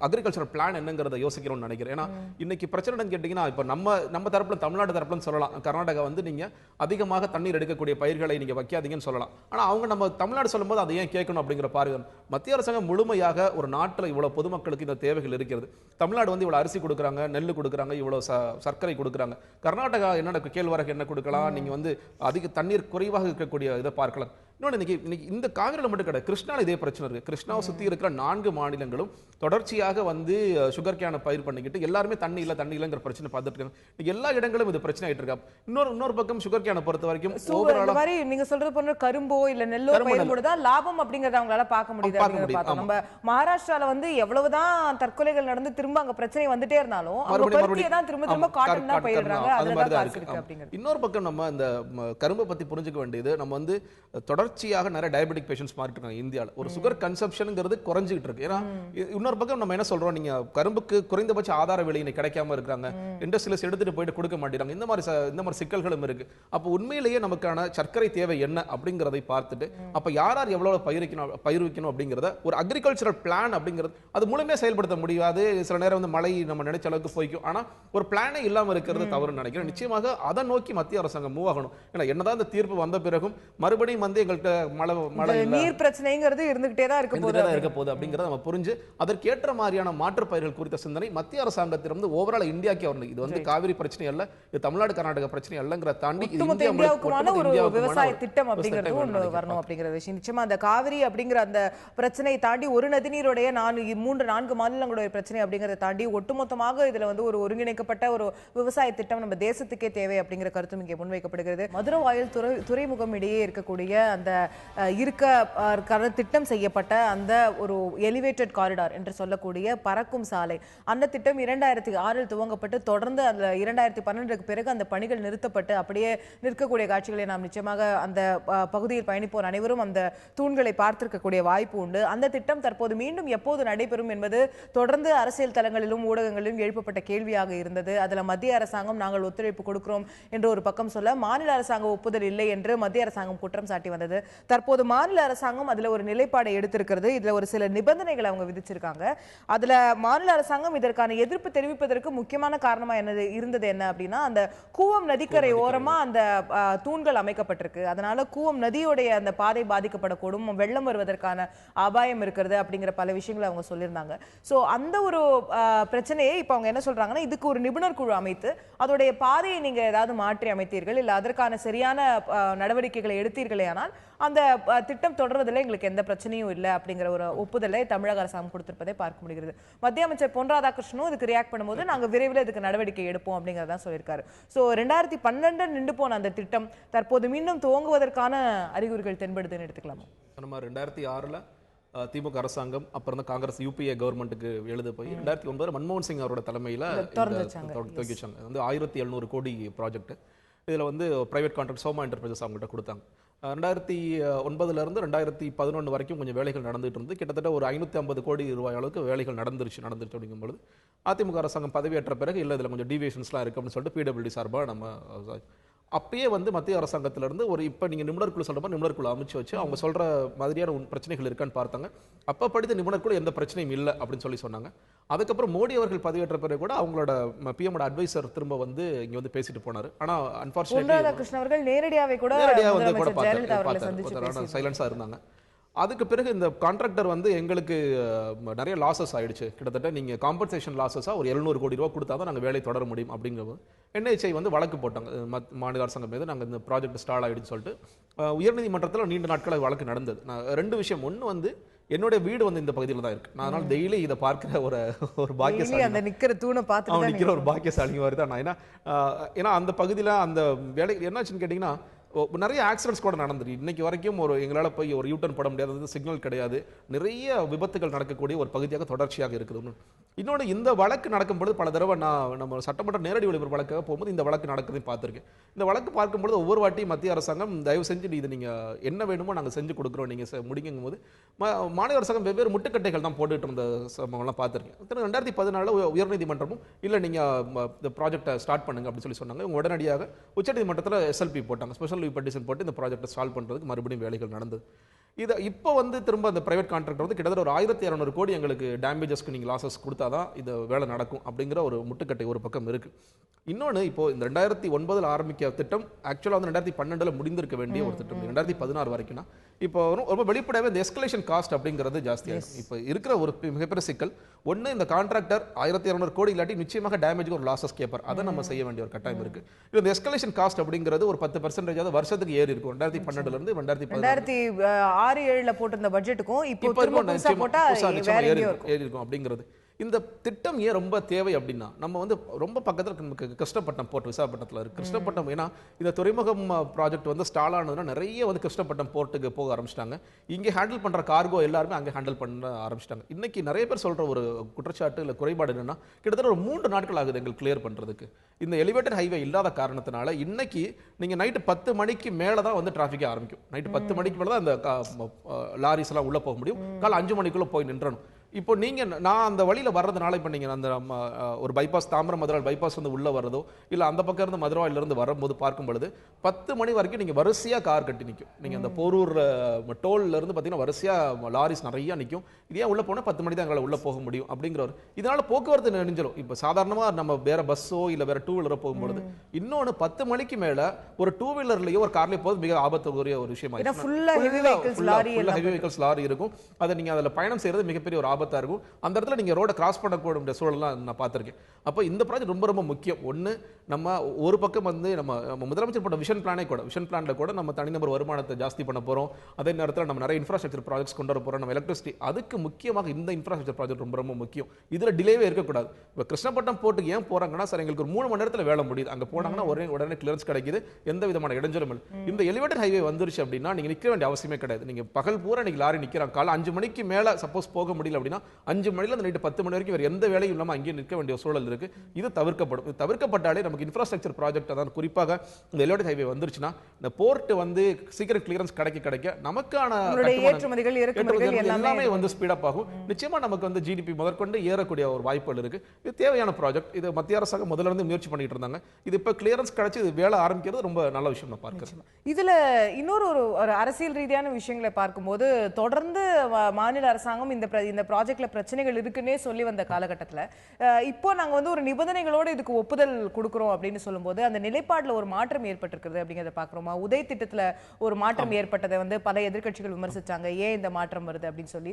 அக்ரிகல்ச்சர் பிளான் என்னங்கிறத யோசிக்கணும்னு நினைக்கிறேன். ஏன்னா இன்னைக்கு பிரச்சனை கேட்டீங்கன்னா இப்ப நம்ம தரப்புல தமிழ்நாடு தரப்புல சொல்லலாம், கர்நாடகா வந்து நீங்க அதிகமாக தண்ணீர் எடுக்கக்கூடிய பயிர்களை நீங்க வைக்காதீங்கன்னு சொல்லலாம். ஆனா அவங்க நம்ம தமிழ்நாடு சொல்லும்போது அதை ஏன் கேட்கணும் அப்படிங்கிற பாருங்க. மத்திய அரசாங்கம் முழுமையாக ஒரு நாட்டில் இவ்வளவு பொதுமக்களுக்கு இந்த தேவைகள் இருக்கிறது. தமிழ்நாடு வந்து இவ்வளவு அரிசி கொடுக்குறாங்க, நெல் கொடுக்குறாங்க, இவ்வளவு சர்க்கரை கொடுக்குறாங்க. கர்நாடகா என்ன கேழ்வரகு என்ன கொடுக்கலாம், நீங்க வந்து அதிக தண்ணீர் குறைவாக இருக்கக்கூடிய இதை பார்க்கலாம். இன்னொன்று இன்னைக்கு இந்த காவிரியில் மட்டும் கிடையாது, கிருஷ்ணாவில் இதே பிரச்சனை இருக்கு. கிருஷ்ணாவை சுற்றி இருக்கிற 4 மாநிலங்களும் தொடர்ச்சியாக வந்து சுகர் கேனை பயிர் பண்ணிக்கிட்டு எல்லாருமே தண்ணி இல்லைங்கிற பிரச்சனை பார்த்துட்டு இருக்காங்க. எல்லா இடங்களும் இது பிரச்சனை ஆயிட்டு இருக்கா. இன்னொரு பக்கம் சுகர் கேனை பொறுத்த வரைக்கும் மாதிரி நீங்க சொல்றது போன்ற கரும்போ இல்ல நெல்லோ பயிர்தான் லாபம் அப்படிங்கறத அவங்களால பார்க்க முடியுது. நம்ம மகாராஷ்டிரால வந்து எவ்வளவுதான் தற்கொலைகள் நடந்து திரும்ப அங்க பிரச்சனை வந்துட்டே இருந்தாலும் திரும்ப காட்டன் தான் பயிரிடுறாங்க. இன்னொரு பக்கம் நம்ம இந்த கரும்பை பத்தி புரிஞ்சுக்க வேண்டியது, நம்ம வந்து தொடர்ச்சியாக நிறைய டயபெட்டிக் பேஷண்ட்ஸ் மாறிட்டு இருக்காங்க இந்தியாவில். ஒரு சுகர் கன்சப்ஷன்ங்கிறது குறைஞ்சிட்டு இருக்கு. ஏன்னா இன்னொரு பக்கம் நம்ம என்ன சொல்றோம், நீங்க கரும்புக்கு குறைந்தபட்ச ஆதார விலை கிடைக்காம இருக்காங்க, இண்டஸ்ட்ரியலிஸ்ட் எடுத்துட்டு போயிட்டு கொடுக்க மாட்டேங்கிறாங்க. இந்த மாதிரி சிக்கல்களும் இருக்கு. அப்ப உண்மையிலேயே நமக்கான சர்க்கரை தேவை என்ன அப்படிங்கறதை பார்த்துட்டு அப்ப யார் எவ்வளவு பயிர்விக்கணும் அப்படிங்கறத ஒரு அக்ரிகல்ச்சரல் பிளான் அப்படிங்கிறது அது முழுமையா செயல்படுத்த முடியாது. சில நேரம் வந்து மழை நம்ம நினைச்ச அளவுக்கு போய்க்கும். ஆனா ஒரு பிளானே இல்லாம இருக்கிறது தவறுன்னு நினைக்கிறேன். நிச்சயமாக அதை நோக்கி மத்திய அரசாங்கம் மூவ் ஆகணும். ஏன்னா என்னதான் இந்த தீர்ப்பு வந்த பிறகும் மறுபடியும் வந்து எங்கள்கிட்ட மழை நீர் பிரச்சனைங்கிறது இருந்துகிட்டே தான் இருக்க போகுது அப்படிங்கறத நம்ம புரிஞ்சு அதற்கேற்ற மாதிரியான மாற்று பயிர்கள் குறித்த சிந்தனை மத்திய அரசாங்கத்திலிருந்து ஓவரால் இந்தியாக்கே வரணும். இது வந்து காவிரி பிரச்சனை அல்ல, இது தமிழ்நாடு கர்நாடகா பிரச்சனை அல்லங்கிற தாண்டி இந்தியாவுக்குமான ஒரு விவசாய திட்டம் அப்படிங்கிறது ஒன்று வரணும் அப்படிங்கிற விஷயம். நிச்சயமா அந்த காவிரி அப்படிங்கிற அந்த பிரச்சனையை தாண்டி ஒரு நதிநீருடைய 3-4 மாநிலங்களுடைய பிரச்சனை அப்படிங்கறத தாண்டி ஒட்டுமொத்தமாக இதுல வந்து ஒரு ஒருங்கிணைக்கப்பட்ட ஒரு விவசாய திட்டம் நம்ம தேசத்துக்கே தேவை அப்படிங்கிற கருத்தும் இங்கே முன்வைக்கப்படுகிறது. மதுரவாயல் துறைமுகம் இடையே இருக்கக்கூடிய அந்த திட்டம் செய்யப்பட்ட அந்த ஒரு எலிவேட்டட் காரிடார் என்று சொல்லக்கூடிய பறக்கும் சாலை, அந்த திட்டம் 2006 துவங்கப்பட்டு தொடர்ந்து அந்த 2012க்கு பிறகு அந்த பணிகள் நிறுத்தப்பட்டு அப்படியே நிற்கக்கூடிய காட்சிகளை நாம் நிச்சயமாக அந்த பகுதியில் பயணிப்போர் அனைவரும் அந்த தூண்களை பார்த்திருக்கக்கூடிய வாய்ப்பு உண்டு. அந்த திட்டம் தற்போது மீண்டும் எப்போது நடைபெறும் என்பது தொடர்ந்து அரசியல் தளங்களிலும் ஊடகங்களிலும் எழுப்பப்பட்ட கேள்வியாக இருந்தது. அதுல மத்திய அரசாங்கம் நாங்கள் ஒத்துழைப்பு கொடுக்கிறோம் என்று ஒரு பக்கம் சொல்ல, மாநில அரசாங்கம் ஒப்புதல் இல்லை என்று மத்திய அரசாங்கம் குற்றம் சாட்டி வந்தது. தற்போது மாநில அரசாங்கம் அதுல ஒரு நிலைப்பாடை எடுத்திருக்கிறது. இதுல ஒரு சில நிபந்தனைகளை அவங்க விதிச்சிருக்காங்க. அதுல மாநில அரசாங்கம் இதற்கான எதிர்ப்பு தெரிவிப்பதற்கு முக்கியமான காரணமா இருந்தது என்ன அப்படின்னா, அந்த கூவம் நதிக்கரை ஓரமா அந்த தூண்கள் அமைக்கப்பட்டிருக்கு. அதனால கூவம் நதியுடைய அந்த பாதை பாதிக்கப்படக்கூடும், வெள்ளம் வருவதற்கான அபாயம் இருக்கிறது அப்படிங்கிற பல விஷயங்களை அவங்க சொல்லியிருந்தாங்க. சோ அந்த ஒரு பிரச்சனையை இப்ப அவங்க என்ன சொல்றாங்கன்னா, இதுக்கு ஒரு நிபுணர் குழு அமைத்து அதோடைய பாதையை நீங்க ஏதாவது மாற்றி அமைத்தீர்கள் இல்ல அதற்கான சரியான நடவடிக்கைகளை எடுத்தீர்களே ஆனால் அந்த திட்டம் தொடர்வதில் எங்களுக்கு எந்த பிரச்சனையும் இல்லை அப்படிங்கிற ஒரு ஒப்புதலை தமிழக அரசாங்கம் கொடுத்திருப்பதை பார்க்க முடிகிறது. மத்திய அமைச்சர் பொன் ராதாகிருஷ்ணனும் இதுக்கு ரியாக்ட் பண்ணும்போது நாங்க விரைவில் இதுக்கு நடவடிக்கை எடுப்போம் அப்படிங்கறத சொல்லியிருக்காரு. சோ 2012 நின்று போன அந்த திட்டம் தற்போது மீண்டும் துவங்குவதற்கான அறிகுறிகள் தென்படுதுன்னு எடுத்துக்கலாமா? 2006 திமுக அரசாங்கம் அப்புறம் தான் காங்கிரஸ் யூபிஏ கவர்மெண்ட்டுக்கு எழுத போய் 2009 மன்மோகன் சிங் அவரோட தலைமையில் துவக்கி வச்சாங்க. வந்து 1700 கோடி ப்ராஜெக்ட். இதில் வந்து பிரைவேட் கான்ட்ராக்ட் சோமா என்டர்பிரைசஸ் அவங்ககிட்ட கொடுத்தாங்க. 2009 2011 வரைக்கும் கொஞ்சம் வேலைகள் நடந்துட்டு இருந்து கிட்டத்தட்ட ஒரு 550 கோடி ரூபாய் அளவுக்கு வேலைகள் நடந்துருச்சு அப்படிங்கும்போது அதிமுக அரசாங்கம் பதவியேற்ற பிறகு இல்லை இதில் கொஞ்சம் டீவியேஷன்ஸ்லாம் இருக்குது அப்படின்னு சொல்லிட்டு பிடபிள்யூடி சார்பாக நம்ம அப்பயே வந்து மத்திய அரசாங்கத்திலிருந்து ஒரு இப்போ நீங்கள் நிபுணர் குழு சொல்கிற மாதிரி நிபுணர் குழு அமைச்சு வச்சு அவங்க சொல்கிற மாதிரியான பிரச்சனைகள் இருக்கான்னு பார்த்தாங்க. அப்போ படித்த நிபுணர் குழு எந்த பிரச்சனையும் இல்லை அப்படின்னு சொன்னாங்க. அதுக்கப்புறம் மோடி அவர்கள் பதவியேற்ற பிறகு கூட அவங்களோட பிஎம்மோட அட்வைசர் திரும்ப வந்து இங்கே வந்து பேசிட்டு போனார். ஆனால் அன்பார்ச்சுனேட்லி அவர்கள் நேரடியாக சைலன்ஸாக இருந்தாங்க. அதுக்கு பிறகு இந்த கான்ட்ராக்டர் வந்து எங்களுக்கு நிறைய லாசஸ் ஆயிடுச்சு, கிட்டத்தட்ட நீங்க காம்பன்சேஷன் லாசஸா ஒரு 700 கோடி ரூபாய் கொடுத்தா தான் நாங்கள் வேலை தொடர முடியும் அப்படிங்கிறது NHI வந்து வழக்கு போட்டாங்க மாநில அரசாங்கம் மீது. நாங்கள் இந்த ப்ராஜெக்ட் ஸ்டால் ஆயிடுன்னு சொல்லிட்டு உயர்நீதிமன்றத்தில் நீண்ட நாட்கள் வழக்கு நடந்தது. நான் 2 விஷயம், ஒன்று வந்து என்னுடைய வீடு வந்து இந்த பகுதியில் தான் இருக்கு. நான் அதனால டெய்லி இதை பார்க்கிற ஒரு பாக்கியசாலி, அந்த நிக்கிற தூணை பார்த்து நிக்கிற ஒரு பாக்கியசாலி மாதிரி தான் நான். ஏன்னா அந்த பகுதியில் அந்த வேலை என்னாச்சுன்னு கேட்டிங்கன்னா நிறைய ஆக்சிடென்ட்ஸ் கூட நடந்துருக்கு. இன்னைக்கு வரைக்கும் எங்களால் போய் ஒரு யூட்டர்ன் போட முடியாதது, சிக்னல் கிடையாது, நிறைய விபத்துகள் நடக்கக்கூடிய ஒரு பகுதியாக தொடர்ச்சியாக இருக்குது. இன்னொன்று, இந்த வழக்கு நடக்கும்போது பல தடவை நம்ம சட்டமன்ற நேரடி ஒளிபரப்பு வழக்காக போகும்போது இந்த வழக்கு நடக்கிறதையும் பார்த்துருக்கேன். இந்த வழக்கு பார்க்கும்போது ஒவ்வொரு வாட்டியும் மத்திய அரசாங்கம் தயவு செஞ்சு இது நீங்கள் என்ன வேணுமோ நாங்கள் செஞ்சு கொடுக்குறோம் நீங்கள் முடிங்கும் போது மாநில அரசாங்கம் வெவ்வேறு முட்டுக்கட்டைகள் தான் போட்டுட்டு இருந்த சம்பவம்லாம் பார்த்துருக்கேன். 2014 உயர்நீதிமன்றமும் இல்லை நீங்கள் இந்த ப்ராஜெக்டை ஸ்டார்ட் பண்ணுங்க அப்படின்னு சொல்லி சொன்னாங்க. இவங்க உடனடியாக உச்சநீதிமன்றத்தில் SLP போட்டாங்க, ஸ்பெஷல் லீவ் பெட்டிஷன் போட்டு இந்த ப்ராஜெக்டை சால்வ் பண்ணுறதுக்கு மறுபடியும் வேலைகள் நடந்தது. இதை இப்போ திரும்ப அந்த பிரைவேட் கான்ட்ராக்டர் கிட்டத்தட்ட ஒரு 1200 கோடி எங்களுக்கு டேமேஜஸ்க்கு நீங்கள் லாசஸ் கொடுத்தாதான் இந்த வேலை நடக்கும் அப்படிங்கிற ஒரு முட்டுக்கட்டை ஒரு பக்கம் இருக்கு. இன்னொன்று, இப்போ இந்த 2009 ஆரம்பிக்க திட்டம் ஆக்சுவலாக 2012 முடிந்திருக்க வேண்டிய ஒரு திட்டம் 2016 வரைக்கும்னா இப்போ ரொம்ப வெளிப்படையாகவே இந்த எஸ்கலேஷன் காஸ்ட் அப்படிங்கிறது ஜாஸ்தியாக இப்போ இருக்கிற ஒரு மிகப்பெரிய சிக்கல். ஒன்று, இந்த கான்ட்ராக்டர் 1200 கோடி இல்லாட்டி நிச்சயமாக டேமேஜுக்கு ஒரு லாசஸ் கேட்பார், அதை நம்ம செய்ய வேண்டிய ஒரு கட்டாயம் இருக்கு. இந்த எஸ்கலேஷன் காஸ்ட் அப்படிங்கிறது ஒரு 10% வருஷத்துக்கு ஏறி இருக்கும். 2012 இருந்து 2006-7 போட்டிருந்த பட்ஜெட்டுக்கும் இப்போ போட்டா ஏறி இருக்கும் அப்படிங்கிறது. இந்த திட்டம் ஏன் ரொம்ப தேவை அப்படின்னா, நம்ம ரொம்ப பக்கத்தில் நமக்கு கிருஷ்ணப்பட்டினம் போர்ட் விசாகப்பட்டினத்தில் இருக்கு. கிருஷ்ணப்பட்டினம் ஏன்னா இந்த துறைமுகம் ப்ராஜெக்ட் ஸ்டால் ஆனதுன்னா நிறைய கிருஷ்ணப்பட்டினம் போர்ட்டுக்கு போக ஆரம்பிச்சிட்டாங்க. இங்கே ஹேண்டில் பண்ற கார்கோ எல்லாருமே அங்கே ஹேண்டில் பண்ண ஆரம்பிச்சிட்டாங்க. இன்னைக்கு நிறைய பேர் சொல்ற ஒரு குற்றச்சாட்டு இல்லை குறைபாடு என்னன்னா, கிட்டத்தட்ட ஒரு 3 நாட்கள் ஆகுது எங்களுக்கு கிளியர் பண்றதுக்கு. இந்த எலிவேட்டட் ஹைவே இல்லாத காரணத்தினால இன்னைக்கு நீங்க நைட்டு 10 மணிக்கு மேல தான் டிராஃபிக்கே ஆரம்பிக்கும். நைட்டு 10 மணிக்கு மேல தான் அந்த லாரிஸ் எல்லாம் உள்ள போக முடியும். காலை 5 மணிக்குள்ள போய் நின்றணும். இப்போ நான் அந்த வழியில வர்றதுனால இப்போ நீங்க அந்த ஒரு பைபாஸ் தாம்பரம் மதுரை பைபாஸ் உள்ள வர்றதோ இல்ல அந்த பக்கம் இருந்து மதுரையில இருந்து வரும்போது பார்க்கும் பொழுது 10 மணி வரைக்கும் நீங்க வரிசையா கார் கட்டி நிற்கும். நீங்க அந்த போரூர் டோல்ல இருந்து பாத்தீங்கன்னா வரிசையா லாரிஸ் நிறைய நிற்கும். இதே உள்ள போனா 10 மணி தான் எங்களால் உள்ள போக முடியும் அப்படிங்கிற இதனால போக்குவரத்து நெரிஞ்சலும். இப்போ சாதாரணமா நம்ம வேற பஸ்ஸோ இல்ல வேற 2 வீலரோ போகும்பொழுது இன்னொன்னு 10 மணிக்கு மேல ஒரு 2 வீலர்லயோ ஒரு கார்லயோ போது மிக ஆபத்துக்குரிய ஒரு விஷயமா லாரி இருக்கும். அதை நீங்க அதுல பயணம் செய்யறது மிகப்பெரிய ஒரு ஆபத்தா இருக்கும். அந்த இடத்துல நீங்க ரோட கிராஸ் பண்ணக்கூடிய சூழல்லாம் நான் பார்த்திருக்கேன். அப்போ இந்த ப்ராஜெக்ட் ரொம்ப ரொம்ப முக்கியம். ஒன்று, நம்ம ஒரு பக்கம் நம்ம முதலமைச்சர் போட்ட விஷன் பிளான்ல கூட நம்ம தனிநபர் வருமானத்தை ஜாஸ்தி பண்ண போறோம். அதே நேரத்தில் நம்ம நிறைய இன்ஃப்ராஸ்ட்ரக்சர் ப்ராஜெக்ட்ஸ் கொண்டு வர போறோம். நம்ம எலக்ட்ரிசிட்டி, அதுக்கு முக்கியமாக இந்த இன்ஃப்ராஸ்ட்ரக்சர் ப்ராஜெக்ட் ரொம்ப ரொம்ப முக்கியம். இதுல டிலேவே இருக்கக்கூடாது. இப்போ கிருஷ்ணப்பட்டினம் போர்ட்டுக்கு ஏன் போறாங்கன்னா, சார் எங்களுக்கு ஒரு 3 மணி நேரத்தில் வேலை முடியுது, அங்க போனாங்கன்னா உடனே கிளியரன்ஸ் கிடைக்குது, எந்த விதமான இடைஞ்சலும் இல்லை. இந்த எலிவேட்டட் ஹைவே வந்துருச்சு அப்படின்னா நீங்க நிற்க வேண்டிய அவசியமே கிடையாது. நீங்க பகல் பூரா நீங்க லாரி நிற்கிறாங்க, காலை 5 மணிக்கு மேல சப்போஸ் போக முடியல அப்படின்னா 5 மணில இருந்து நைட்டு 10 மணி வரைக்கும் வேற எந்த வேலையும் இல்லாம அங்கேயே நிற்க வேண்டிய சூழல் இருக்கு. இது தவிர்க்கப்படும். இது தவிர்க்கப்பட்டாலே நமக்கு இன்ஃப்ராஸ்ட்ரக்சர் ப்ராஜெக்ட், அதாவது குறிப்பாக இந்த எலிவேட்டட் ஹைவே வந்துருச்சுன்னா இந்த போர்ட் சீக்கிரம் கிளியரன்ஸ் கிடைக்க நமக்கான ஏற்றுமதிகள் எல்லாமே ஸ்பீடப் ஆகும். நிச்சயமா நமக்கு ஜிடிபி முதற்கொண்டு ஏறக்கூடிய ஒரு வாய்ப்புகள் இருக்கு. இது தேவையான ப்ராஜெக்ட். இது மத்திய அரசாங்கம் முதல்ல இருந்து முயற்சி பண்ணிட்டு இருந்தாங்க. இது இப்ப கிளியரன்ஸ் கிடைச்சு இது வேலை ஆரம்பிக்கிறது ரொம்ப நல்ல விஷயம் நான் பார்க்கிறேன். இதுல இன்னொரு ஒரு அரசியல் ரீதியான விஷயங்களை பார்க்கும்போது தொடர்ந்து மாநில அரசாங்கம் இந்த ப்ராஜெக்ட்ல பிரச்சனைகள் இருக்குன்னே சொல்லி வந்த காலகட்டத்தில் இப்போ நாங்கள் ஒரு நிபந்தனைகளோடு இதுக்கு ஒப்புதல் கொடுக்குறோம் அப்படின்னு சொல்லும்போது அந்த நிலைப்பாட்டில் ஒரு மாற்றம் ஏற்பட்டிருக்கிறது அப்படிங்கிறத பார்க்குறோமா? உதய் திட்டத்தில் ஒரு மாற்றம் ஏற்பட்டதை பல எதிர்க்கட்சிகள் விமர்சிச்சாங்க. ஏன் இந்த மாற்றம் வருது அப்படின்னு சொல்லி.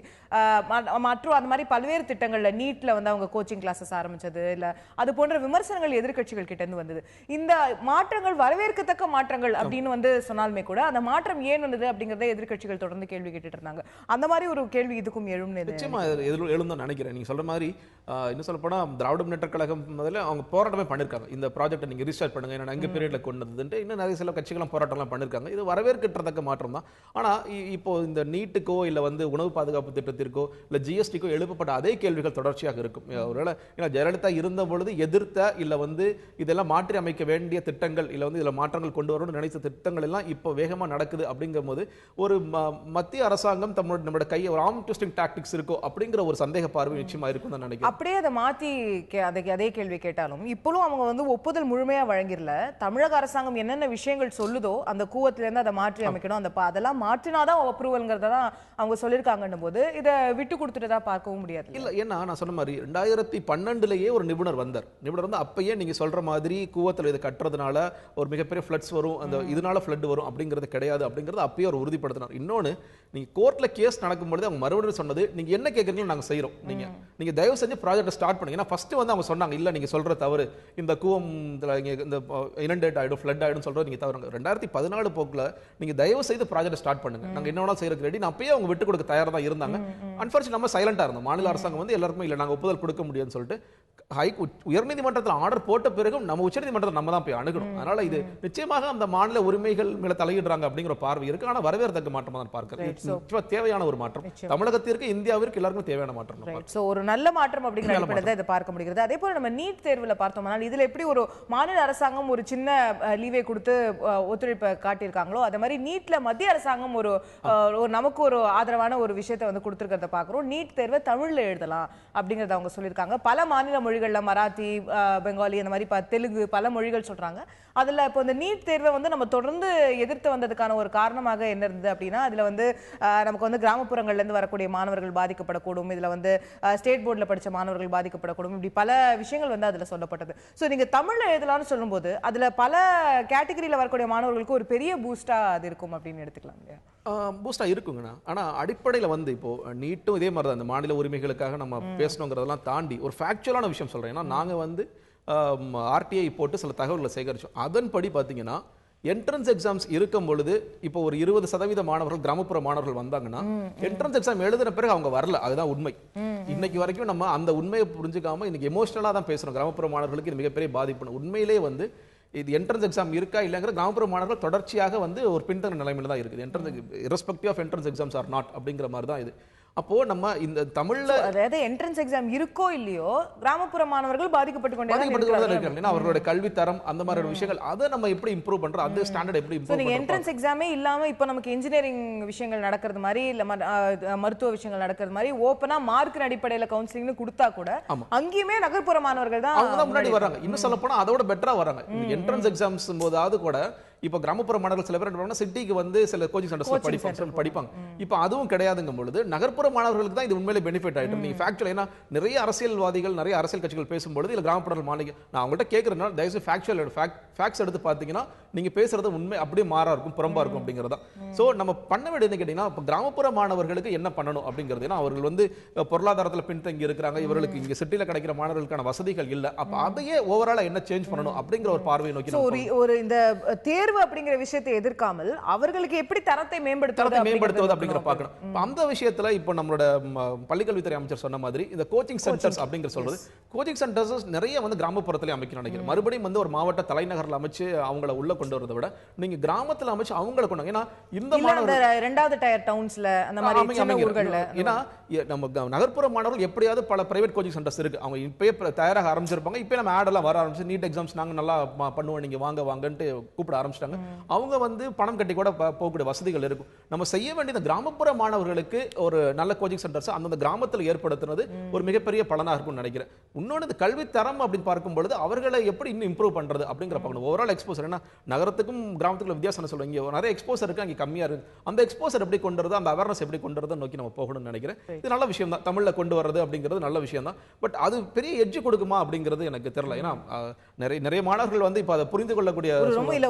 மற்றும் அந்த மாதிரி பல்வேறு திட்டங்களில் நீட்டில் அவங்க கோச்சிங் கிளாஸஸ் ஆரம்பிச்சது இல்லை, அது போன்ற விமர்சனங்கள் எதிர்க்கட்சிகள் கிட்ட இருந்து வந்தது. இந்த மாற்றங்கள் வரவேற்கத்தக்க மாற்றங்கள் அப்படின்னு சொன்னாலுமே கூட அந்த மாற்றம் ஏன் வந்தது அப்படிங்கிறத எதிர்க்கட்சிகள் தொடர்ந்து கேள்வி கேட்டுட்டு இருந்தாங்க. அந்த மாதிரி ஒரு கேள்வி இதுக்கும் எழும் நினைக்கிறேன். நீங்க சொல்ற மாதிரி இன்னும் சொல்ல போனா திராவிட முன்னேற்ற கழகம் முதல்ல அவங்க போராட்டமே பண்ணிருக்காங்க. இந்த ப்ராஜெக்ட் நீங்க ரீஸ்டார்ட் பண்ணுங்க, ஏன்னா அங்க பீரியட்ல கொண்டு வந்ததுட்டு இன்னும் நிறைய சில கட்சிகளும் போராட்டம்லாம் பண்ணிருக்காங்க. இது வரவேற்கத்தக்க மாற்றம் தான். ஆனா இப்போ இந்த நீட்டுக்கோ இல்ல உணவு பாதுகாப்பு திட்டத்திற்கோ இல்ல ஜிஎஸ்டிக்கோ எழுப்பப்பட்ட அதே கேள்விகள் தொடர்ச்சியாக இருக்கும். ஒருவேளை ஜெயலலிதா இருந்த பொழுது எதிர்த்த இல்ல இதெல்லாம் மாற்றி அமைக்க வேண்டிய திட்டங்கள் இல்ல இதுல மாற்றங்கள் கொண்டு வரணும்னு நினைத்த திட்டங்கள் எல்லாம் இப்போ வேகமா நடக்குது. அப்படிங்கும் போது ஒரு மத்திய அரசாங்கம் நம்மளோட கையை ஒரு ஆர்ம் ட்விஸ்டிங் டாக்டிக்ஸ் இருக்கோ அப்படிங்கிற ஒரு சந்தேக பார்வை நிச்சயமா இருக்கும் தான் நினைக்கிறேன். அப்படியே அதை மாத்தி அதே கேள்வி கேட்டாலும் இப்போவும் அவங்க ஒப்புதல் முழுமையா வழங்கிடல. தமிழக அரசாங்கம் என்னென்ன விஷயங்கள் சொல்லுதோ அந்த கூவத்தில இருந்து அதை மாற்றி அமைக்கணும், அதெல்லாம் மாற்றினாதான் அப்ரூவல்ங்கிறத தான் அவங்க சொல்லியிருக்காங்கன்னும் போது இதை விட்டு கொடுத்துட்டதா பார்க்கவும் முடியாது. இல்ல, ஏன்னா நான் சொன்ன மாதிரி 2012லயே ஒரு நிபுணர் வந்தார். நிபுணர் அப்பயே நீங்க சொல்ற மாதிரி கூவத்தில் இதை கட்டுறதுனால ஒரு மிகப்பெரிய ஃப்ளட்ஸ் வரும், அந்த இதனால ஃப்ளட் வரும் அப்படிங்கிறது கிடையாது அப்படிங்கிறது அப்பயே ஒரு உறுதிப்படுத்தினார். இன்னொன்னு, நீங்க கோர்ட்ல கேஸ் நடக்கும்போது அவங்க மறுபடியும் சொன்னது, நீங்க என்ன கேட்கறீங்களோ நாங்க செய்யறோம், நீங்க தயவு செஞ்சு ப்ராஜெக்ட் ஸ்டார்ட் பண்ணுங்க. ஏன்னா ஃபர்ஸ்ட் அவங்க சொன்னாங்க, இல்ல நீங்க சொல்ற தவறு, இந்த கூவம் இந்த இனண்டேட் ஆயிடும் ஃப்ளட் ஆயிடும் சொல்றது நீங்க தவறுங்க. 2014 போக்குல நீங்க தயவு செய்து ப்ராஜெக்ட் ஸ்டார்ட் பண்ணுங்க, நாங்க என்ன வேணா செய்யறதுக்கு ரெடி. நான் அப்பயே அவங்க விட்டு கொடுக்க தயாரா தான் இருந்தாங்க. அன்பார்ச்சுனேட் நம்ம சைலண்டா இருந்தோம். மாநில அரசாங்கம் எல்லாருக்குமே இல்ல நாங்க ஒப்புதல் கொடுக்க முடியும்னு சொல்லிட்டு உயர்நீதிமன்றத்தில் ஆர்டர் போட்ட பிறகும் நம்ம உச்சநீதிமன்றத்தில் நம்ம தான் போய் அணுகணும். அதனால இது நிச்சயமாக அந்த மாநில உரிமைகள் மேல தலையிடுறாங்க அப்படிங்கிற பார்வை இருக்கு. ஆனா வரவேற்கத்தக்க மாற்றமா தான் பார்க்கிறேன். தேவையான ஒரு மாற்றம், தமிழகத்திற்கு இந்தியாவிற்கு எல்லாருக்கும் தேவையான மாற்றம். சோ ஒரு நல்ல மாற்றம் அப்படிங்கிற அடிப்படையில் இதை பார்க்க முடிகிறது. அதே போல நம்ம நீட் தேர்வுல பார்த்தோம்னா இதுல எப்படி ஒரு மாநில அரசாங்கம் ஒரு சின்ன லீவே கொடுத்து ஒத்துழைப்பை காட்டியிருக்காங்களோ அதே மாதிரி நீட்ல மத்திய அரசாங்கம் ஒரு நமக்கு ஒரு ஆதரவான ஒரு விஷயத்தை வந்து கொடுத்துருக்கிறத பார்க்குறோம். நீட் தேர்வை தமிழ்ல எழுதலாம் அப்படிங்கறத அவங்க சொல்லியிருக்காங்க. பல மாநில மொழிகள்ல மராத்தி, பெங்காலி, அந்த மாதிரி தெலுங்கு பல மொழிகள் சொல்றாங்க. அதுல இப்போ இந்த நீட் தேர்வை வந்து நம்ம தொடர்ந்து எதிர்த்து வந்ததுக்கான ஒரு காரணமாக என்ன இருந்தது அப்படின்னா அதுல வந்து நமக்கு வந்து கிராமப்புறங்கள்ல இருந்து வரக்கூடிய மாணவர்கள் பாதிக்கப்படக்கூடும், இதுல வந்து ஸ்டேட் போர்டில் படிச்ச மாணவர்கள் பாதிக்கப்படக்கூடும், இப்படி பல விஷயங்கள் வந்து அதுல சொல்லப்பட்டது. ஸோ நீங்க தமிழ்ல எழுதலாம்னு சொல்லும்போது அதுல பல கேட்டகரியில வரக்கூடிய மாணவர்களுக்கு ஒரு பெரிய பூஸ்டா அது இருக்கும் அப்படின்னு எடுத்துக்கலாம் இல்லையா? பூஸ்டா இருக்குங்கண்ணா. ஆனா அடிப்படையில் வந்து இப்போ நீட்டும் இதே மாதிரி தான் இந்த மாநில உரிமைகளுக்காக நம்ம பேசணுங்கிறதெல்லாம் தாண்டி ஒரு ஃபேக்சுவலான விஷயம் சொல்றேன். ஏன்னா நாங்க வந்து ஆர்டிஐ போட்டு சில தகவல்களை சேகரிச்சோம். அதன்படி பார்த்தீங்கன்னா என்ட்ரன்ஸ் எக்ஸாம்ஸ் இருக்கும் பொழுது இப்போ ஒரு 20% மாணவர்கள் கிராமப்புற மாணவர்கள் வந்தாங்கன்னா என்ட்ரன்ஸ் எக்ஸாம் எழுதின பிறகு அவங்க வரல. அதுதான் உண்மை. இன்னைக்கு வரைக்கும் நம்ம அந்த உண்மையை புரிஞ்சுக்காம இன்னைக்கு எமோஷனலா தான் பேசுறோம். கிராமப்புற மாணவர்களுக்கு இது மிகப்பெரிய பாதிப்பு. உண்மையிலே வந்து இது என்ட்ரன்ஸ் எக்ஸாம் இருக்கா இல்லைங்கிற கிராமப்புற மாணவர்கள் தொடர்ச்சியாக வந்து ஒரு பின்தங்கிய நிலைமையில தான் இருக்குது. Entrance irrespective of entrance exams or not அப்படிங்கிற மாதிரி தான் இது. அப்போ நம்ம இந்த தமிழ்ல அதாவது என்ட்ரன்ஸ் எக்ஸாம் இருக்கோ இல்லையோ கிராமப்புற மாணவர்கள் பாதிக்கப்பட்டு கொண்டே இருக்காங்க. ஏன்னா அவர்களுடைய கல்வி தரம் அந்த மாதிரி விஷயங்கள் அதை நம்ம எப்படி இம்ப்ரூவ் பண்றோம், அந்த ஸ்டாண்டர்ட் எப்படி இம்ப்ரூவ் பண்றோம். என்ட்ரன்ஸ் எக்ஸாமே இல்லாம இப்போ நமக்கு இன்ஜினியரிங் விஷயங்கள் நடக்கிறது மாதிரி இல்ல மருத்துவ விஷயங்கள் நடக்கிறது மாதிரி ஓப்பனா மார்க் அடிப்படையில கவுன்சிலிங்னு கொடுத்தா கூட அங்கேயுமே நகர்ப்புற மாணவர்கள் தான் அவங்க தான் முன்னாடி வராங்க. இன்னும் சொல்ல போனா அதோட பெட்டரா வராங்க. என்ட்ரன்ஸ் எக்ஸாம்ஸ் போதாவது கூட இப்போ கிராமப்புற மாணவர்கள் சில பேர் என்ன பண்ணுவாங்க, சிட்டிக்கு வந்து சில கோச்சிங் சென்டர்ஸ்ல படிப்பாங்க. இப்போ அதுவும் கிடையாதுங்கும் பொழுது நகர்ப்புற மாணவர்களுக்கு தான் இது உண்மையிலே பெனிஃபிட் ஆயிட்டு. நீங்க ஃபேக்சுவல் ஏன்னா நிறைய அரசியல்வாதிகள் நிறைய அரசியல் கட்சிகள் பேசும்போது இல்ல கிராமப்புற மாநில நான் அவங்கள்ட்ட கேட்கறதுனால தயவுசெய்து ஃபேக்சுவல் ஃபேக்ட்ஸ் எடுத்து பார்த்தீங்கன்னா நீங்க பேசுறது உண்மை அப்படியே மாறா இருக்கும், புறம்பா இருக்கும் அப்படிங்கிறதா. ஸோ நம்ம பண்ண வேண்டியது கேட்டீங்கன்னா இப்போ கிராமப்புற மாணவர்களுக்கு என்ன பண்ணணும் அப்படிங்கிறது. ஏன்னா அவர்கள் வந்து பொருளாதாரத்தில் பின்தங்கி இருக்கிறாங்க, இவர்களுக்கு இங்க சிட்டியில் கிடைக்கிற மாணவர்களுக்கான வசதிகள் இல்லை. அப்போ அதையே ஓவராலா என்ன சேஞ்ச் பண்ணணும் அப்படிங்கிற ஒரு பார்வையை நோக்கி ஒரு இந்த தேர்வு அப்படிங்கிற விஷயத்தை எதிர்க்காமல் அவர்களுக்கு எப்படி தரத்தை மேம்படுத்துவது அப்படிங்கிற பார்க்கணும். அந்த விஷயத்துல இப்போ நம்மளோட பள்ளிக்கல்வித்துறை அமைச்சர் சொன்ன மாதிரி இந்த கோச்சிங் சென்டர்ஸ் அப்படிங்கிற சொல்றது, கோச்சிங் சென்டர்ஸ் நிறைய வந்து கிராமப்புறத்திலே அமைக்கணும் நினைக்கிறேன். மறுபடியும் வந்து ஒரு மாவட்ட தலைநகரில் அமைச்சு அவங்கள உள்ள கொண்டு வரதை விட நீங்க கிராமத்தில் அமைச்சு அவங்களை கொண்டு ஏன்னா இந்த இரண்டாவது டயர் டவுன்ஸ்ல அந்த மாதிரி சின்ன ஊர்கள்ல ஏன்னா நம்ம நகர்ப்புற மாணவர்கள் எப்படியாவது பல பிரைவேட் கோச்சிங் சென்டர்ஸ் இருக்கு, அவங்க இப்பயே தயாராக ஆரம்பிச்சிருப்பாங்க. இப்போ நம்ம ஆட் எல்லாம் வர ஆரம்பிச்சு நீட் எக்ஸாம்ஸ் நாங்க நல்லா பண்ணுவோம் நீங்க வாங்க வாங்கன்ட்டு கூப்பிட ஆரம்பிச்சிட்டாங்க. அவங்க வந்து பணம் கட்டி கூட போகக்கூடிய வசதிகள் இருக்கும். நம்ம செய்ய வேண்டிய கிராமப்புற மாணவர்களுக்கு ஒரு நல்ல கோச்சிங் சென்டர்ஸ் அந்த கிராமத்தில் ஏற்படுத்துறது ஒரு மிகப்பெரிய பலனாக இருக்கும்னு நினைக்கிறேன். இன்னொன்று கல்வி தரம் அப்படின்னு பார்க்கும்பொழுது அவர்களை எப்படி இன்னும் இம்ப்ரூவ் பண்றது அப்படிங்கிற பார்க்கணும். ஓவரால் எக்ஸ்போசர் ஏன்னா நகரத்துக்கும் கிராமத்துக்கும் வித்தியாசம் சொல்லுவாங்க. நிறைய எக்ஸ்போசர் இருக்கு, அங்கே கம்மியா இருக்கு. அந்த எக்ஸ்போசர் எப்படி கொண்டு வரது, அந்த அவேர்னஸ் எப்படி கொண்டு வரதை நோக்கி நம்ம போகணும்னு நினைக்கிறேன். இது நல்ல விஷயம் தான், தமிழ்ல கொண்டு வரது அப்படிங்கிறது நல்ல விஷயம் தான். பட் அது பெரிய எட்ஜ் கொடுக்குமா அப்படிங்கிறது எனக்கு தெரியல. ஏன்னா நிறைய மாணவர்கள் வந்து இப்ப அதை புரிந்து கொள்ளக்கூடிய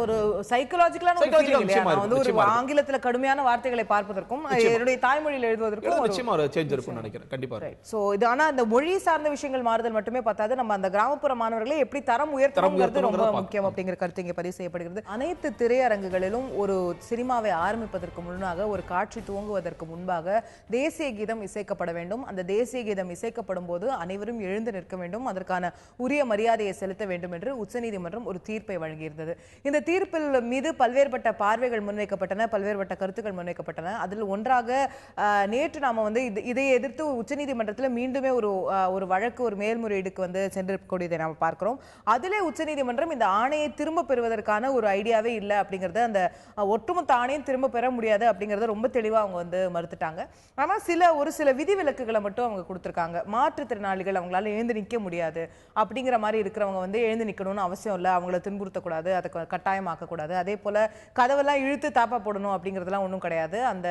ஒரு சைக்காலஜிக்கலான ஆங்கிலத்துல கடுமையான வார்த்தைகளை பார்ப்பதற்கும் என்னுடைய தாய்மொழியில் எழுதுவதற்கும் நிச்சயமா ஒரு சேஞ்ச் இருக்கும்னு நினைக்கிறேன். கண்டிப்பா. சோ இது ஆனா அந்த மொழி சார்ந்த விஷயங்கள் மாறுதல் மட்டுமே பார்த்தாது, நம்ம அந்த கிராமப்புற மாணவர்களை எப்படி தரம் உயர்த்துறது ரொம்ப முக்கியம் அப்படிங்கிற கருத்து இங்கே பதிவு செய்யப்படுகிறது. அனைத்து திரையரங்குகளிலும் ஒரு சினிமாவை ஆரம்பிப்பதற்கு முன்னாக ஒரு காட்சி துவங்குவதற்கு முன்பாக தேசிய கீதம் இசைக்கப்பட வேண்டும். அந்த தேசிய கீதம் இசைக்கப்படும் போது அனைவரும் எழுந்து நிற்க வேண்டும், அதற்கான உரிய மரியாதையை செலுத்த வேண்டும் என்று உச்சநீதிமன்றம் ஒரு தீர்ப்பை வழங்கியிருந்தது. இந்த தீர்ப்பில் மீது பல்வேறுபட்ட பார்வைகள் முன்வைக்கப்பட்டன, பல்வேறுபட்ட கருத்துக்கள் முன்வைக்கப்பட்டன. அதில் ஒன்றாக நேற்று நாம வந்து இதை எதிர்த்து உச்சநீதிமன்றத்தில் மீண்டுமே ஒரு வழக்கு, ஒரு மேல்முறையீடுக்கு வந்து சென்றிருக்கக்கூடியதை நாம் பார்க்கிறோம். அதிலே உச்சநீதிமன்றம் இந்த ஆணையை திரும்ப பெறுவதற்கான ஒரு ஐடியாவே இல்லை அப்படிங்கறது, அந்த ஒட்டுமொத்த ஆணையம் திரும்ப பெற முடியாது அப்படிங்கறத ரொம்ப தெளிவா அவங்க வந்து மறுத்துட்டாங்க. ஆனா ஒரு சில விதிவிலக்குகளை மட்டும் அவங்க கொடுத்திருக்காங்க. மாற்றுத்திறனாளிகள் அவங்களால எழுந்து நிற்க முடியாது அப்படிங்கிற மாதிரி இருக்கிறவங்க வந்து எழுந்து நிற்கணும்னு அவசியம் இல்லை, அவங்கள துன்புறுத்தக்கூடாது, அதை கட்டாயமாக்க கூடாது. அதே போல கதவெல்லாம் இழுத்து தாப்பா போடணும் அப்படிங்கிறதுலாம் ஒன்றும் கிடையாது. அந்த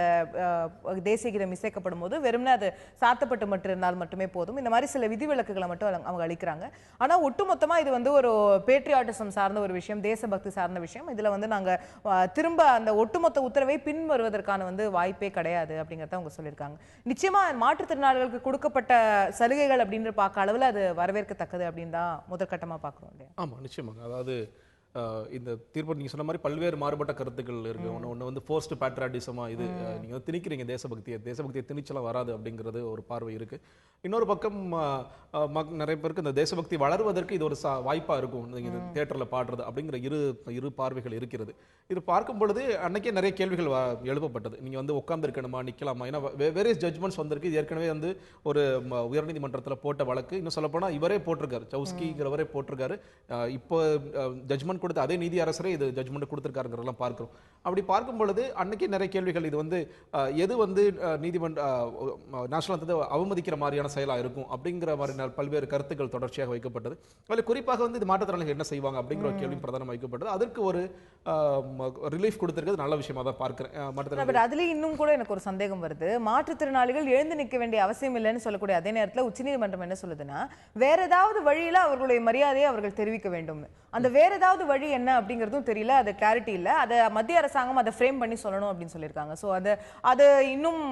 தேசிய கீதம் இசைக்கப்படும் போது வெறும்னே அது சாத்தப்பட்டு மட்டும் இருந்தால் மட்டுமே போதும். இந்த மாதிரி சில விதிவிலக்குகளை மட்டும் அவங்க அளிக்கிறாங்க. ஆனா ஒட்டுமொத்தமா இது வந்து ஒரு பேட்ரியாட்டிசம் சார்ந்த ஒரு விஷயம், தேசபக்தி சார்ந்த விஷயம். இதுல வந்து நாங்க திரும்ப அந்த ஒட்டுமொத்த உத்தரவை பின் வருவதற்கான வந்து வாய்ப்பே கிடையாது அப்படிங்கிறத அவங்க சொல்லியிருக்காங்க. நிச்சயமா மாற்றுத்திறனாளிகளுக்கு கொடுக்கப்பட்ட சலுகைகள் அப்படின்னு பார்க்க அளவில் அது வரவேற்கத்தக்கது அப்படின்னு தான் முதற்கட்டமா பார்க்கிறோம் இல்லையா? ஆமா, நிச்சயமாக. அதாவது இந்த தீர்ப்பு நீங்க சொன்ன மாதிரி பல்வேறு மாறுபட்ட கருத்துக்கள் இருக்கு. ஒன்று வந்து ஃபோர்ஸ்டு பேட்ரியாட்டிசமா இது நீங்க வந்து திணிக்கிறீங்க தேசபக்தியை திணிச்சலாம் வராது அப்படிங்கிறது ஒரு பார்வை இருக்கு. இன்னொரு பக்கம் நிறைய பேருக்கு இந்த தேசபக்தி வளருவதற்கு இது ஒரு வாய்ப்பா இருக்கும், நீங்க தியேட்டர்ல பாடுறது அப்படிங்கிற இரு பார்வைகள் இருக்கிறது. இது பார்க்கும் பொழுது அன்னைக்கே நிறைய கேள்விகள் எழுப்பப்பட்டது. நீங்க வந்து உட்கார்ந்து இருக்கணுமா, நிக்கலாமா? ஏன்னா வேரியஸ் ஜட்ஜ்மெண்ட்ஸ் வந்திருக்கு. இது ஏற்கனவே வந்து ஒரு உயர்நீதிமன்றத்தில் போட்ட வழக்கு. இன்னும் சொல்ல போனா இவரே போட்டிருக்காரு, சவுஸ்கிங்கிறவரே போட்டிருக்காரு. இப்போ ஜட்ஜ்மெண்ட் கொடுத்த அதே நீதி அரசரே இது ஜட்ஜ்மெண்ட் கொடுத்திருக்காருங்கிறதெல்லாம் பார்க்கிறோம். அப்படி பார்க்கும் பொழுது அன்னைக்கு நிறைய கேள்விகள், இது வந்து எது வந்து நீதிமன்ற நேஷனல் அந்தத்தை அவமதிக்கிற மாதிரியான செயலா இருக்கும் அப்படிங்கிற மாதிரி பல்வேறு கருத்துக்கள் தொடர்ச்சியாக வைக்கப்பட்டது. அதில் குறிப்பாக வந்து இது மாற்றுத்திறனாளிகள் என்ன செய்வாங்க அப்படிங்கிற ஒரு கேள்வி பிரதானம் வைக்கப்பட்டது. அதற்கு ஒரு ரிலீஃப் கொடுத்திருக்கிறது நல்ல விஷயமா தான் பார்க்கிறேன். அதுல இன்னும் கூட எனக்கு ஒரு சந்தேகம் வருது. மாற்றுத்திறனாளிகள் எழுந்து நிற்க வேண்டிய அவசியம் இல்லைன்னு சொல்லக்கூடிய அதே நேரத்தில் உச்சநீதிமன்றம் என்ன சொல்லுதுன்னா, வேற ஏதாவது வழியில அவர்களுடைய மரியாதையை அவர்கள் தெரிவிக்க வேண்டும். அந்த வேற ஏதாவது வழி என்ன அப்படிங்கிறதும் தெரியல, அது கிளாரிட்டி இல்ல. அதை மத்திய அரசாங்கம் அதை ஃப்ரேம் பண்ணி சொல்லணும் அப்படின்னு சொல்லியிருக்காங்க. ஸோ அது இன்னும்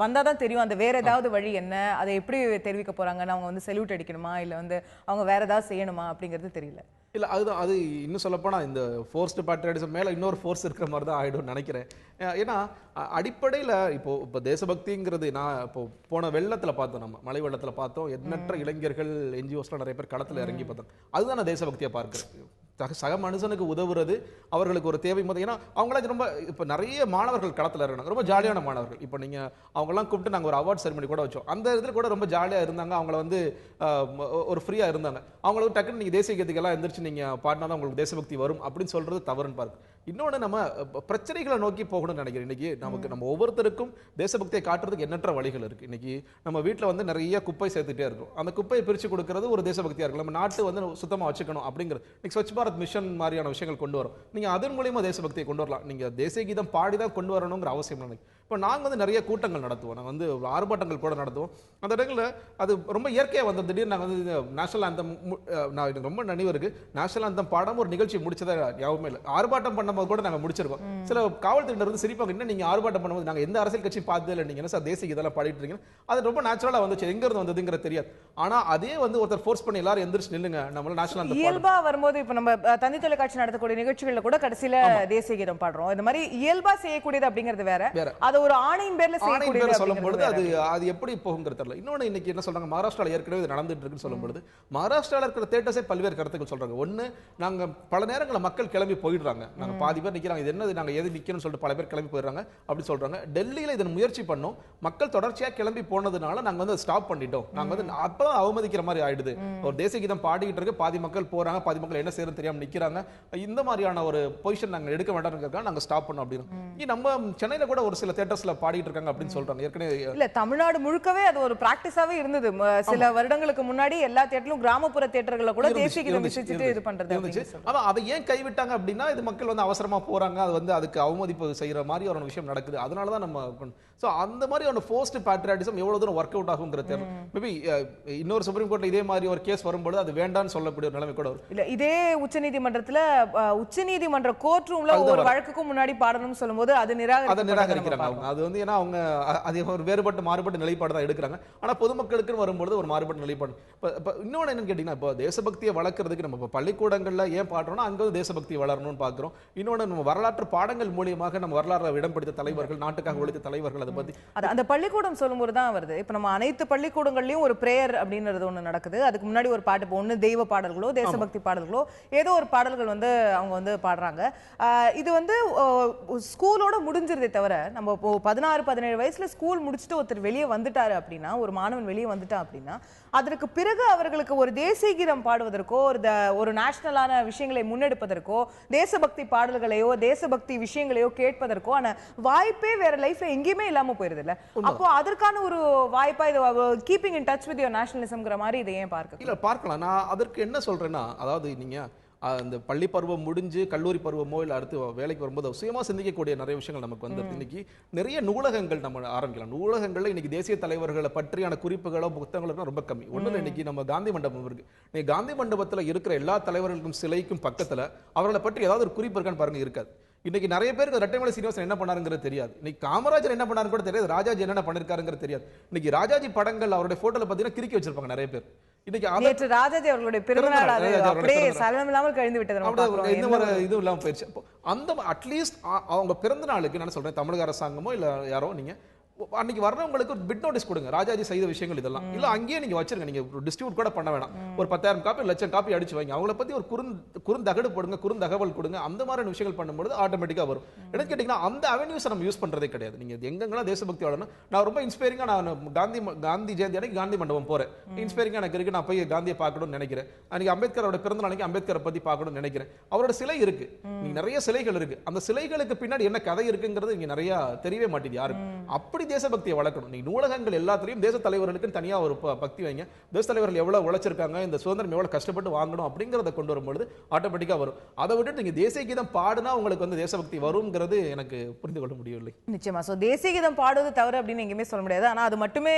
வந்தாதான் தெரியும் அந்த வேற ஏதாவது வழி என்ன, அதை எப்படி தெரிவிக்க போறாங்கன்னு. அவங்க வந்து செல்யூட் அடிக்கணுமா, இல்லை வந்து அவங்க வேற ஏதாவது செய்யணுமா அப்படிங்கிறது தெரியல. இல்லை அதுதான், அது இன்னும் சொல்லப்போனால் இந்த ஃபோர்ஸ்டு பேட்ரியாட்டிசம் மேலே இன்னொரு ஃபோர்ஸ் இருக்கிற மாதிரி தான் ஆகிடும்னு நினைக்கிறேன். ஏன்னா அடிப்படையில் இப்போ தேசபக்திங்கிறது, நான் இப்போ போன வெள்ளத்தில் பார்த்தோம், நம்ம மழை வெள்ளத்தில் பார்த்தோம், எண்ணற்ற இளைஞர்கள் என்ஜிஓஸ்லாம் நிறைய பேர் களத்தில் இறங்கி பார்த்தோம். அதுதான் நான் தேசபக்தியை பார்க்குறேன். சக மனுஷனுக்கு உதவுறது அவர்களுக்கு ஒரு தேவை போது. ஏன்னா அவங்களாம் ரொம்ப இப்போ நிறைய மாணவர்கள் களத்தில் இருக்கிறாங்க, ரொம்ப ஜாலியான மாணவர்கள். இப்போ நீங்கள் அவங்கெல்லாம் கூப்பிட்டு நாங்கள் ஒரு அவார்ட் செரிமனி கூட வச்சோம். அந்த இதில் கூட ரொம்ப ஜாலியாக இருந்தாங்க. அவங்கள வந்து ஒரு ஃப்ரீயாக இருந்தாங்க. அவங்களுக்கு டக்குன்னு நீங்கள் தேசிய கீதத்துக்கெல்லாம் எந்திரிச்சு நீங்கள் பாடினா தான் உங்களுக்கு தேசபக்தி வரும் அப்படின்னு சொல்றது தவறுன்னு பாருங்க. இன்னொன்று, நம்ம பிரச்சனைகளை நோக்கி போகணும்னு நினைக்கிறேன். இன்னைக்கு நம்ம ஒவ்வொருத்தருக்கும் தேசபக்தியை காட்டுறதுக்கு எண்ணற்ற வழிகள் இருக்கு. இன்னைக்கு நம்ம வீட்டில் வந்து நிறைய குப்பை சேர்த்துட்டே இருக்கும். அந்த குப்பையை பிரித்து கொடுக்கறது ஒரு தேசபக்தியா இருக்கு. நம்ம நாட்டு வந்து சுத்தமாக வச்சுக்கணும் அப்படிங்கிறது இன்னைக்கு ஸ்வச் பாரத் மிஷன் மாதிரியான விஷயங்கள் கொண்டு வரும். நீங்க அதன் மூலியமா தேசபக்தியை கொண்டு வரலாம். நீங்க தேசிய கீதம் பாடி தான் கொண்டு வரணுங்கிற அவசியம் இல்லை. இப்போ நாங்கள் வந்து நிறைய கூட்டங்கள் நடத்துவோம், நாங்கள் வந்து ஆர்ப்பாட்டங்கள் கூட நடத்துவோம். அந்த இடங்களில் அது ரொம்ப இயற்கையாக வந்து திடீர்னு நாங்கள் வந்து நேஷனல் ஆந்தம், நான் எனக்கு ரொம்ப நினைவு இருக்கு, நேஷனல் ஆந்தம் பாடம் ஒரு நிகழ்ச்சி முடிச்சதா ஞாபகமே இல்லை. ஆர்ப்பாட்டம் பண்ணும்போது கூட நாங்கள் முடிச்சிருக்கோம். சில காவல்துறையினர் வந்து சிரிப்பாங்க, என்ன நீங்கள் ஆர்ப்பாட்டம் பண்ணும்போது நாங்கள் எந்த அரசியல் கட்சி பார்த்ததில்லை, இல்லை நீங்கள் என்ன சார் தேசிய இதெல்லாம் பாடிட்டு இருக்கீங்க. அது ரொம்ப நேச்சுரலாக வந்துச்சு, எங்கேருந்து வந்ததுங்கிற தெரியாது. ஆனால் அதே வந்து ஒருத்தர் ஃபோர்ஸ் பண்ணி எல்லாரும் எந்திரிச்சு நில்லுங்க, நம்மளால நேஷனல் ஆந்தம் இயல்பா வரும்போது இப்போ நம்ம தந்தி தொலைக்காட்சி நடத்தக்கூடிய நிகழ்ச்சிகளில் கூட கடைசியில் தேசிய கீதம் பாடுறோம். இந்த மாதிரி இயல்பா செய்யக்கூடியது அப்படிங்கிறது வேற, அது ஒரு ஆணையின் பேர்ல செய்யக்கூடியது சொல்லும்போது அது எப்படி போகுங்கிறது தெரியல. இன்னொன்று, இன்னைக்கு என்ன சொல்றாங்க, மகாராஷ்டிராவில் ஏற்கனவே இது நடந்துட்டு இருக்குன்னு சொல்லும்போது மகாராஷ்டிராவில் இருக்கிற தேட்டர்ஸே பல்வேறு கருத்துக்கள் சொல்றாங்க. ஒன்று, நாங்கள் பல நேரங்களில் மக்கள் கிளம்பி போயிடுறாங்க, நாங்கள் பாதி பேர் நிற்கிறாங்க, இது என்னது நாங்கள் எது நிற்கணும்னு சொல்லிட்டு பல பேர் கிளம்பி போயிடுறாங்க அப்படி சொல்றாங்க. டெல்லியில் இதன் முயற்சி பண்ணோம், மக்கள் தொடர்ச்சியாக கிளம்பி போனதுனால நாங்கள் வந்து ஸ்டாப் பண்ணிட்டோம். நாங்கள் வந்து அப்பதான் அவமதிக்கிற மாதிரி ஆயிடுது. ஒரு தேசிய கீதம் பாடிக்கிட்டு இருக்கு, பாதி மக்கள் போறாங்க, பாதி மக்கள் என்ன செய்யறது தெரியாம நிற்கிறாங்க, இந்த மாதிரியான ஒரு பொசிஷன் நாங்கள் எடுக்க வேண்டாம்னு நாங்கள் ஸ்டாப் பண்ணோம் அப்படின்னு. நம்ம சென்னையில் கூட ஒரு சில தேட்டர்ஸ்ல பாடிட்டு இருக்காங்க அப்படின்னு சொல்றாங்க. ஏற்கனவே இல்ல, தமிழ்நாடு முழுக்கவே அது ஒரு பிராக்டிஸாவே இருந்தது. சில வருடங்களுக்கு முன்னாடி எல்லா தியேட்டரும் கிராமப்புற தியேட்டர்கள்ல கூட தேசிய கீதம் இசைச்சிட்டு இது பண்றது இருந்துச்சு. ஆனா அதை ஏன் கைவிட்டாங்க அப்படின்னா, இது மக்கள் வந்து அவசரமா போறாங்க, அது வந்து அதுக்கு அவமதிப்பு செய்யற மாதிரி ஒரு விஷயம் நடக்குது. அதனால தான் நம்ம அந்த மாதிரி ஒரு ஃபோர்ஸ்டு பேட்ரியாட்டிசம் எவ்வளவு தூரம் ஒர்க் அவுட் ஆகுங்கிறது தெரியல. மேபி இன்னொரு சுப்ரீம் கோர்ட்ல இதே மாதிரி ஒரு கேஸ் வரும்போது அது வேண்டாம்னு சொல்லக்கூடிய ஒரு நிலைமை கூட வரும். இல்ல, இதே உச்சநீதிமன்றத்துல உச்சநீதிமன்ற கோர்ட் ரூம்ல ஒரு வழக்குக்கு முன்னாடி பாடணும்னு சொல்லும்போது அது நிராகரிக்கிறாங்க. அது வந்து ஏன்னா அவங்க அது ஒரு மாறுபட்ட நிலைப்பாடு தான் எடுக்கிறாங்க. ஆனா பொதுமக்களுக்கு வரும்போது ஒரு மாறுபட்ட நிலைப்பாடு. இன்னொன்னு என்னன்னு கேட்டீங்கன்னா, இப்போ தேசபக்தியை வளர்க்கறதுக்கு நம்ம பள்ளிக்கூடங்கள்ல ஏன் பாடுறோம்னா அங்க வந்து தேசபக்தி வளரணும்னு பாக்குறோம். இன்னொன்னு, நம்ம வரலாற்று பாடங்கள் மூலியமாக நம்ம வரலாறு இடம் பிடித்த தலைவர்கள், நாட்டுக்காக உழைத்த தலைவர்கள், அதை பத்தி அந்த பள்ளிக்கூடம் சொல்லும்போது தான் வருது. இப்ப நம்ம அனைத்து பள்ளிக்கூடங்கள்லயும் ஒரு பிரேயர் அப்படின்றது ஒண்ணு நடக்குது. அதுக்கு முன்னாடி ஒரு பாட்டு, இப்போ ஒண்ணு தெய்வ பாடல்களோ தேசபக்தி பாடல்களோ ஏதோ ஒரு பாடல்கள் வந்து அவங்க வந்து பாடுறாங்க. இது வந்து ஸ்கூலோட முடிஞ்சிருதே தவிர, நம்ம 16-17 வயசுல ஸ்கூல் முடிச்சுட்டு ஒருத்தர் வெளியே வந்துட்டாரு அப்படின்னா, ஒரு மாணவன் வெளியே வந்துட்டான் அப்படின்னா, அதற்கு பிறகு அவர்களுக்கு ஒரு தேசிய கீதம் பாடுவதற்கோ ஒரு நேஷனலான விஷயங்களை முன்னெடுப்பதற்கோ தேசபக்தி பாடல்களையோ தேசபக்தி விஷயங்களையோ கேட்பதற்கோ ஆன வாய்ப்பே வேற லைஃப்ல எங்கேயுமே இல்லாம போயிருது இல்ல. அப்போ அதற்கான ஒரு வாய்ப்பா இது keeping in touch with your நேஷனலிசம்ங்கிற மாதிரி இதை ஏன் பார்க்க இல்ல பார்க்கலாம். நான் அதற்கு என்ன சொல்றேன்னா, அதாவது நீங்க அந்த பள்ளி பருவம் முடிஞ்சு கல்லூரி பருவமோ இல்லை அடுத்து வேலைக்கு வரும்போது சுயமா சிந்திக்கக்கூடிய நிறைய விஷயங்கள் நமக்கு வந்து இன்னைக்கு நிறைய நூலகங்கள் நம்ம ஆரம்பிக்கலாம். நூலகங்கள்ல இன்னைக்கு தேசிய தலைவர்களை பற்றியான குறிப்புகளோ புத்தகங்களோ ரொம்ப கம்மி. ஒண்ணு, இன்னைக்கு நம்ம காந்தி மண்டபம் இருக்கு. நீங்க காந்தி மண்டபத்துல இருக்கிற எல்லா தலைவர்களுக்கும் சிலைக்கும் பக்கத்துல அவர்களை பற்றி ஏதாவது ஒரு குறிப்பு இருக்கான்னு பாருங்க, இருக்காது. இன்னைக்கு நிறைய பேருக்கு ரெட்டைமலை சீனிவாசன் என்ன பண்ணாருங்கிறது தெரியாது. இன்னைக்கு காமராஜர் என்ன பண்ணாருன்னு கூட தெரியாது. ராஜாஜி என்ன பண்ணிருக்காருங்கிறது தெரியாது. இன்னைக்கு ராஜாஜி படங்கள் அவருடைய போட்டோல பாத்தீங்கன்னா கிறுக்கி வச்சிருப்பாங்க நிறைய பேர். இன்னைக்கு நேற்று ராஜாஜி அவர்களுடைய பிறந்தநாள் அது அப்படியே சலனமில்லாமல் கழிந்து விட்டது நம்ம பார்க்கிறோம். எந்த ஒரு இது இல்லாம போயிடுச்சு. அந்த அட்லீஸ்ட் அவங்க பிறந்த நாளுக்கு நான் சொல்றேன், தமிழக அரசாங்கமோ இல்ல யாரோ நீங்க அன்னைக்கு வர்றவங்களுக்கு ஒரு பிட் நோட்டீஸ் கொடுங்க, ராஜாஜி செய்த விஷயங்கள் இதெல்லாம் இல்ல அங்கேயே நீங்க வச்சிருங்க. நீங்க டிஸ்ட்ரிபியூட் கூட பண்ண வேணாம், ஒரு 10,000 காப்பி 1,00,000 காப்பி அடிச்சு வைங்க. அவங்கள பத்தி ஒரு குறுந்தகடு போடுங்க, குறுந்தகவல் கொடுங்க. அந்த மாதிரி விஷயங்கள் பண்ணும்போது ஆட்டோமேட்டிக்கா வரும். என்ன கேட்டீங்கன்னா அந்த அவென்யூஸ் நம்ம யூஸ் பண்றதே கிடையாது. நீங்க எங்கெங்கெல்லாம் தேசபக்தி வளரணும். நான் ரொம்ப இன்ஸ்பைரிங்கா நான் காந்தி ஜெயந்தி அன்னைக்கு காந்தி மண்டபம் போறேன். இன்ஸ்பைரிங்கா எனக்கு இருக்கு, நான் போய் காந்தியை பார்க்கணும்னு நினைக்கிறேன். அன்னைக்கு அம்பேத்கரோட பிறந்த நாளைக்கு அம்பேத்கரை பத்தி பார்க்கணும்னு நினைக்கிறேன். அவரோட சிலை இருக்கு, நீங்க நிறைய சிலைகள் இருக்கு. அந்த சிலைகளுக்கு பின்னாடி என்ன கதை இருக்குங்கிறது இங்க நிறைய தெரியவே மாட்டேங்குது யாருக்கு. அப்படி தேசபக்தியை வளர்க்கணும். நீங்க நூலகங்கள் எல்லாத்துலயும் தேச தலைவர்களுக்கு தனியா ஒரு பக்தி வைங்க. தேச தலைவர்கள் எவ்வளவு உழைச்சிருக்காங்க, இந்த சுதந்திரம் எவ்வளவு கஷ்டப்பட்டு வாங்கணும் அப்படிங்கறத கொண்டு வரும்போது ஆட்டோமேட்டிக்கா வரும். அதை விட்டு நீங்க தேசிய கீதம் பாடுனா உங்களுக்கு வந்து தேசபக்தி வரும்ங்கிறது எனக்கு புரிந்து கொள்ள முடியவில்லை. நிச்சயமா. சோ தேசிய கீதம் பாடுவது தவறு அப்படின்னு எங்கேயுமே சொல்ல முடியாது. ஆனா அது மட்டுமே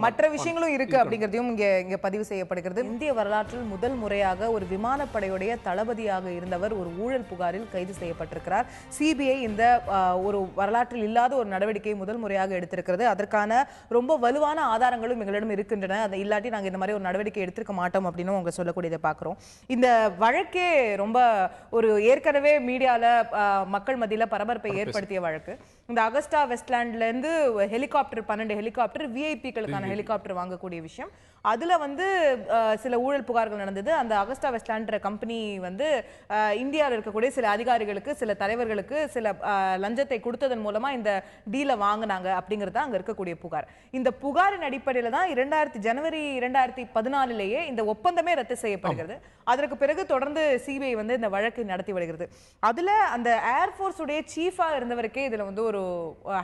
மற்ற விஷயங்களும் இருக்கு அப்படிங்கறதையும் இங்க பதிவு செய்யப்படுகிறது. இந்திய வரலாற்றில் முதல் முறையாக ஒரு விமானப்படையுடைய தளபதியாக இருந்தவர் ஒரு ஊழல் புகாரில் கைது செய்யப்பட்டிருக்கிறார். சிபிஐ இந்த ஒரு வரலாற்றில் இல்லாத ஒரு நடவடிக்கை முதல் முறையாக எடுத்திருக்கிறது. அதற்கான ரொம்ப வலுவான ஆதாரங்களும் எங்களிடம் இருக்கின்றன. அதை இல்லாட்டி நாங்க இந்த மாதிரி ஒரு நடவடிக்கை எடுத்திருக்க மாட்டோம் அப்படின்னு அவங்க சொல்லக்கூடியதை பார்க்கிறோம். இந்த வழக்கே ரொம்ப ஒரு ஏற்கனவே மீடியால மக்கள் மத்தியில பரபரப்பை ஏற்படுத்திய வழக்கு. இந்த அகஸ்டா வெஸ்ட்லேண்ட்ல இருந்து ஹெலிகாப்டர் 12 ஹெலிகாப்டர் விஐபிக்களுக்கான ஹெலிகாப்டர் வாங்கக்கூடிய விஷயம். அதுல வந்து சில ஊழல் புகார்கள் நடந்தது. அந்த அகஸ்டா வெஸ்ட்லேண்ட் கம்பெனி வந்து இந்தியாவில் இருக்கக்கூடிய சில அதிகாரிகளுக்கு சில தலைவர்களுக்கு சில லஞ்சத்தை கொடுத்ததன் மூலமா இந்த டீலை வாங்கினாங்க அப்படிங்கிறது அங்க இருக்கக்கூடிய புகார். இந்த புகாரின் அடிப்படையில தான் ஜனவரி 2014 இந்த ஒப்பந்தமே ரத்து செய்யப்படுகிறது. அதற்கு பிறகு தொடர்ந்து சிபிஐ வந்து இந்த வழக்கை நடத்தி வருகிறது. அதுல அந்த ஏர்போர்ஸ் உடைய சீஃபா இருந்தவருக்கே இதுல வந்து ஒரு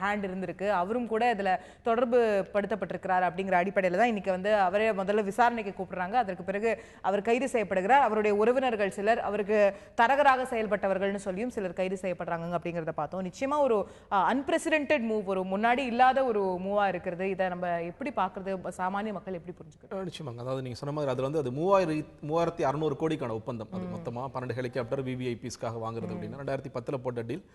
ஹேண்ட் இருந்திருக்கு. அவரும் கூட இதுல தொடர்பு படுத்தப்பட்டிருக்கிறார் அப்படிங்கிற அடிப்படையில தான் இன்னைக்கு வந்து அவரே முதல்ல விசாரணைக்கு கூப்பிடுறாங்க. அதற்கு பிறகு அவர் கைது செய்யப்படுகிறார். அவருடைய உறவினர்கள் சிலர், அவருக்கு தரகராக செயல்பட்டவர்கள்னு சொல்லியும் சிலர் கைது செய்யப்படுறாங்க அப்படிங்கிறத பார்த்தோம். நிச்சயமா ஒரு அன்பிரசிடென்டட் மூவ், ஒரு முன்னாடி இல்லாத ஒரு மூவா இருக்கிறது. இதை நம்ம எப்படி பார்க்கறது, சாமானிய மக்கள் எப்படி புரிஞ்சுக்கிறது? நிச்சயமாங்க. அதாவது நீங்க சொன்ன மாதிரி அதுல வந்து அது 3600 கோடிக்கான ஒப்பந்தம். அது மொத்தமா 12 ஹெலிகாப்டர் விவிஐபிஸ்க்காக வாங்குறது அப்படின்னு 2010 போட்ட டீல்.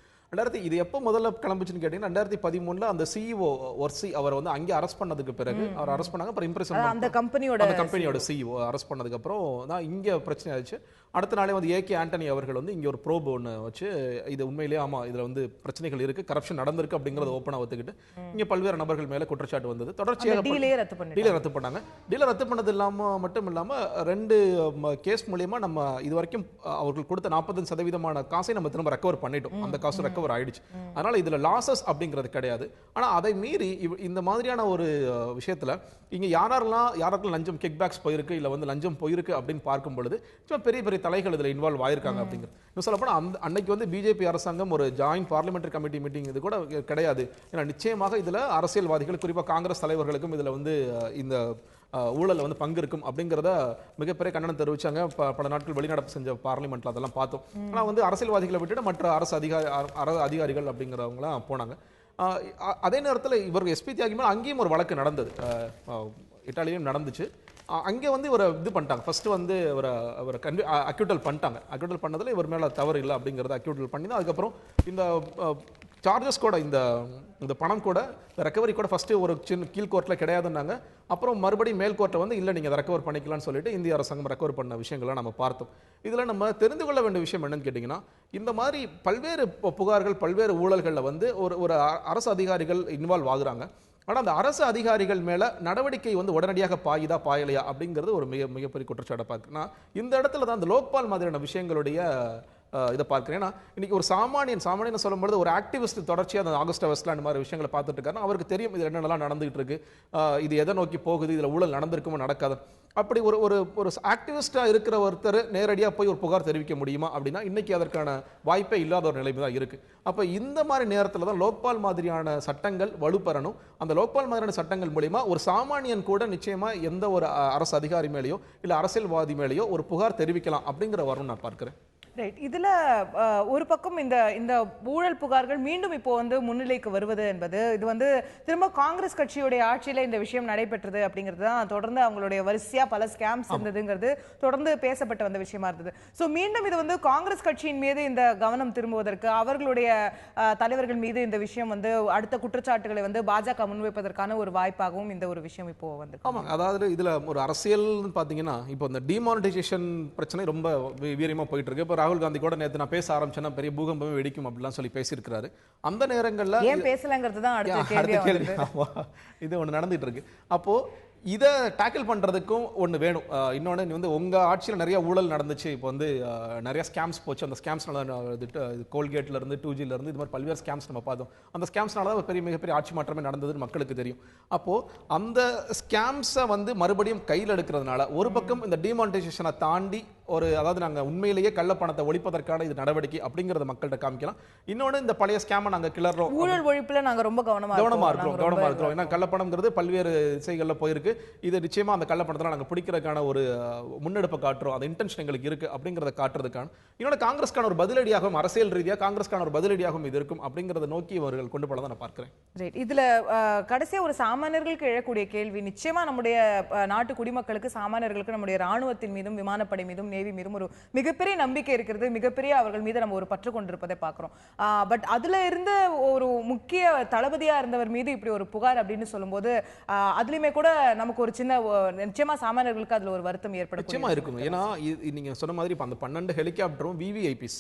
இது எப்போ முதல்ல கிளம்பிச்சுன்னு கேட்டீங்கன்னா 2013 அந்த சிஇஓ ஒர்சி அவர் வந்து அங்கே அரெஸ்ட் பண்ணதுக்கு பிறகு அவர் அரெஸ்ட் பண்ணாங்க. அப்புறம் இம்ப்ரெஷன் அந்த கம்பெனியோட சிஇஓ அரெஸ்ட் பண்ணதுக்கு அப்புறம் தான் இங்க பிரச்சனை ஆச்சு. அடுத்த நாளே வந்து ஏகே ஆண்டனி அவர்கள் வந்து இங்க ஒரு ப்ரோப் ஒன்று வச்சு இது உண்மையிலேயே ஆமா இதுல வந்து பிரச்சனைகள் இருக்கு, கரப்ஷன் நடந்திருக்கு அப்படிங்கறத ஓப்பனா ஒத்துக்கிட்டு இங்க பல்வேறு நபர்கள் மேல குற்றச்சாட்டு வந்தது. தொடர்ச்சியாக டீலை ரத்து பண்ணாங்க. டீலை ரத்து பண்ணது மட்டும் இல்லாம 2 கேஸ் மூலமா நம்ம இது வரைக்கும் அவர்கள் கொடுத்த 45% காசை நம்ம திரும்ப ரெக்கவர் பண்ணிட்டோம். அந்த காசு ரெக்கவர் ஆயிடுச்சு. அதனால இதுல லாசஸ் அப்படிங்கிறது கிடையாது. ஆனா அதை மீறி இந்த மாதிரியான ஒரு விஷயத்துல இங்க யாரெல்லாம் லஞ்சம் கிக் பேக்ஸ் போயிருக்கு இல்ல வந்து லஞ்சம் போயிருக்கு அப்படின்னு பார்க்கும் பொழுது பெரிய பெரிய தலைகள் இதுல இன்வால்வ் ஆயிருக்காங்க அப்படிங்கிறது. இன்னும் சொல்ல போனா அன்னைக்கு வந்து பிஜேபி அரசாங்கம் ஒரு ஜாயிண்ட் பார்லிமெண்டரி கமிட்டி மீட்டிங் இது கூட கிடையாது. ஏன்னா நிச்சயமாக இதுல அரசியல்வாதிகள் குறிப்பா காங்கிரஸ் தலைவர்களுக்கும் இதுல வந்து இந்த ஊழல் வந்து பங்கு இருக்கும் அப்படிங்கிறத மிகப்பெரிய கண்டனம் தெரிவிச்சாங்க. பல நாட்கள் வெளிநடப்பு செஞ்ச பார்லிமெண்ட்ல அதெல்லாம் பார்த்தோம். ஆனா வந்து அரசியல்வாதிகளை விட்டுட்டு மற்ற அரசு அதிகாரிகள் அப்படிங்கிறவங்களாம் போனாங்க. அதே நேரத்தில் இவருக்கு எஸ்பி தியாகி மேல அங்கேயும் ஒரு வழக்கு நடந்தது, இட்டாலியும் நடந்துச்சு. அங்கே வந்து இவரை இது பண்ணிட்டாங்க. ஃபர்ஸ்ட் வந்து இவரை அக்யூட்டல் பண்ணிட்டாங்க. அக்யூட்டல் பண்ணதில் இவர் மேலே தவறு இல்லை அப்படிங்கிறத அக்யூட்டல் பண்ணி தான் அதுக்கப்புறம் இந்த சார்ஜஸ் கூட இந்த பணம் கூட ரெக்கவரி கூட ஃபர்ஸ்ட் ஒரு கீழ் கோர்ட்டில் கிடையாதுன்னாங்க. அப்புறம் மறுபடியும் மேல் கோர்ட்டை வந்து இல்லை நீங்கள் ரெக்கவர் பண்ணிக்கலாம்னு சொல்லிட்டு இந்திய அரசாங்கம் ரெக்கவர் பண்ண விஷயங்களை நம்ம பார்த்தோம். இதில் நம்ம தெரிந்து கொள்ள வேண்டிய விஷயம் என்னன்னு கேட்டிங்கன்னா, இந்த மாதிரி பல்வேறு புகார்கள் பல்வேறு ஊழல்களில் வந்து ஒரு அரசு அதிகாரிகள் இன்வால்வ் ஆகுறாங்க. ஆனால் அந்த அரசு அதிகாரிகள் மேல நடவடிக்கை வந்து உடனடியாக பாயலையா அப்படிங்கிறது ஒரு மிகப்பெரிய குற்றச்சாட்டை பார்க்குறேன். இந்த இடத்துல தான் அந்த லோக்பால் மாதிரியான விஷயங்களுடைய இதை பார்க்கிறேன். ஏன்னா இன்னைக்கு ஒரு சாமானியன் சொல்லும்போது ஒரு ஆக்டிவிஸ்ட் தொடர்ச்சியாக அந்த ஆகஸ்டா வெஸ்ட்லேண்ட் மாதிரி விஷயங்களை பார்த்துட்டு இருக்காரு. அவருக்கு தெரியும் இது என்னென்னலாம் நடந்துகிட்டு இருக்கு, இது எதை நோக்கி போகுது, இதுல ஊழல் நடந்திருக்குமோ நடக்காது. அப்படி ஒரு ஆக்டிவிஸ்டா இருக்கிற ஒருத்தர் நேரடியாக போய் ஒரு புகார் தெரிவிக்க முடியுமா அப்படின்னா இன்னைக்கு அதற்கான வாய்ப்பே இல்லாத ஒரு நிலைமை தான் இருக்கு. அப்ப இந்த மாதிரி நேரத்தில் தான் லோக்பால் மாதிரியான சட்டங்கள் வலுப்பெறணும். அந்த லோக்பால் மாதிரியான சட்டங்கள் மூலியமா ஒரு சாமானியன் கூட நிச்சயமா எந்த ஒரு அரசு அதிகாரி மேலேயோ இல்ல அரசியல்வாதி மேலேயோ ஒரு புகார் தெரிவிக்கலாம் அப்படிங்கிற வரும் நான் பார்க்கிறேன். ரைட். இதுல ஒரு பக்கம் இந்த இந்த ஊழல் புகார்கள் மீண்டும் இப்போ வந்து முன்னிலைக்கு வருவது என்பது இது வந்து திரும்ப காங்கிரஸ் கட்சியுடைய ஆட்சியில இந்த விஷயம் நடைபெற்றது அப்படிங்கிறது தான் தொடர்ந்து அவங்களுடைய வரிசையா பல ஸ்கேம்ஸ் இருந்ததுங்கிறது தொடர்ந்து பேசப்பட்டு வந்த விஷயமா இருந்தது. ஸோ மீண்டும் இது வந்து காங்கிரஸ் கட்சியின் மீது இந்த கவனம் திரும்புவதற்கு அவர்களுடைய தலைவர்கள் மீது இந்த விஷயம் வந்து அடுத்த குற்றச்சாட்டுகளை வந்து பாஜக முன்வைப்பதற்கான ஒரு வாய்ப்பாகவும் இந்த ஒரு விஷயம் இப்போ வந்து. ஆமாம், அதாவது இதுல ஒரு அரசியல் பாத்தீங்கன்னா இப்போ இந்த டிமானிட்டைசேஷன் பிரச்சனை ரொம்ப வீரியமா போயிட்டு இருக்கு. இப்போ ராகுல் காந்தி கூட நேற்று நான் பேச ஆரம்பிச்சேன்னா பெரிய பூகம்பமே வெடிக்கும் அப்படிலாம் சொல்லி பேசியிருக்கிறாரு. அந்த நேரங்கள்ல ஏன் பேசலங்கிறது தான் அடுத்த கேள்வி. இது ஒன்று நடந்துட்டு இருக்கு. அப்போ இதை டேக்கிள் பண்றதுக்கும் ஒன்று வேணும். இன்னொன்று வந்து உங்க ஆட்சியில் நிறைய ஊழல் நடந்துச்சு. இப்போ வந்து நிறைய ஸ்கேம்ஸ் போச்சு. அந்த ஸ்கேம்ஸ்னால கோல்கேட்ல இருந்து 2Gல இருந்து இது மாதிரி பல்வேறு ஸ்கேம்ஸ் நம்ம பார்த்தோம். அந்த ஸ்கேம்ஸ்னால தான் மிகப்பெரிய ஆட்சி மாற்றமே நடந்ததுன்னு மக்களுக்கு தெரியும். அப்போ அந்த ஸ்கேம்ஸை வந்து மறுபடியும் கையில் எடுக்கிறதுனால ஒரு பக்கம் இந்த டிமானிட்டைசேஷனை தாண்டி ஒரு அதாவது நாங்கள் உண்மையிலேயே கள்ளப்பணத்தை ஒழிப்பதற்கான இது நடவடிக்கை அப்படிங்கறத மக்கள்கிட்ட காமிக்கலாம். இன்னொன்று இந்த பழைய ஸ்கேமை நாங்கள் கிளறோம். ஊழல் ஒழிப்புல நாங்கள் ரொம்ப கவனமா இருக்கிறோம். ஏன்னா கள்ளப்பணம்ங்கிறது பல்வேறு திசைகளில் போயிருக்கு. இது நிச்சயமா அந்த கள்ளப்பணத்தை நாங்கள் பிடிக்கிறதுக்கான ஒரு முன்னெடுப்பை காட்டுறோம். அந்த இன்டென்ஷன் எங்களுக்கு இருக்கு அப்படிங்கிறத காட்டுறதுக்கான இன்னொன்று காங்கிரஸ்க்கான ஒரு பதிலடியாகவும் அரசியல் ரீதியாக காங்கிரஸ்க்கான ஒரு பதிலடியாகவும் இது இருக்கும் அப்படிங்கிறத நோக்கி அவர்கள் கொண்டு போனதை நான் பார்க்கிறேன். இதுல கடைசியா ஒரு சாமானியர்களுக்கு எழக்கூடிய கேள்வி, நிச்சயமா நம்முடைய நாட்டு குடிமக்களுக்கு சாமானியர்களுக்கு நம்முடைய ராணுவத்தின் மீதும் விமானப்படை மீதும் நேவி மீதும் ஒரு மிகப்பெரிய நம்பிக்கை இருக்கிறது. மிகப்பெரிய அவர்கள் மீது நம்ம ஒரு பற்று கொண்டிருப்பதை பார்க்கிறோம். பட் அதுல இருந்த ஒரு முக்கிய தளபதியா இருந்தவர் மீது இப்படி ஒரு புகார் அப்படின்னு சொல்லும்போது அதுலயுமே கூட நமக்கு ஒரு சின்ன நிச்சயமா சாமானியர்களுக்கு அதுல ஒரு வருத்தம் ஏற்படும். நிச்சயமா இருக்கும். ஏன்னா நீங்க சொன்ன மாதிரி அந்த 12 ஹெலிகாப்டரும் VVIPs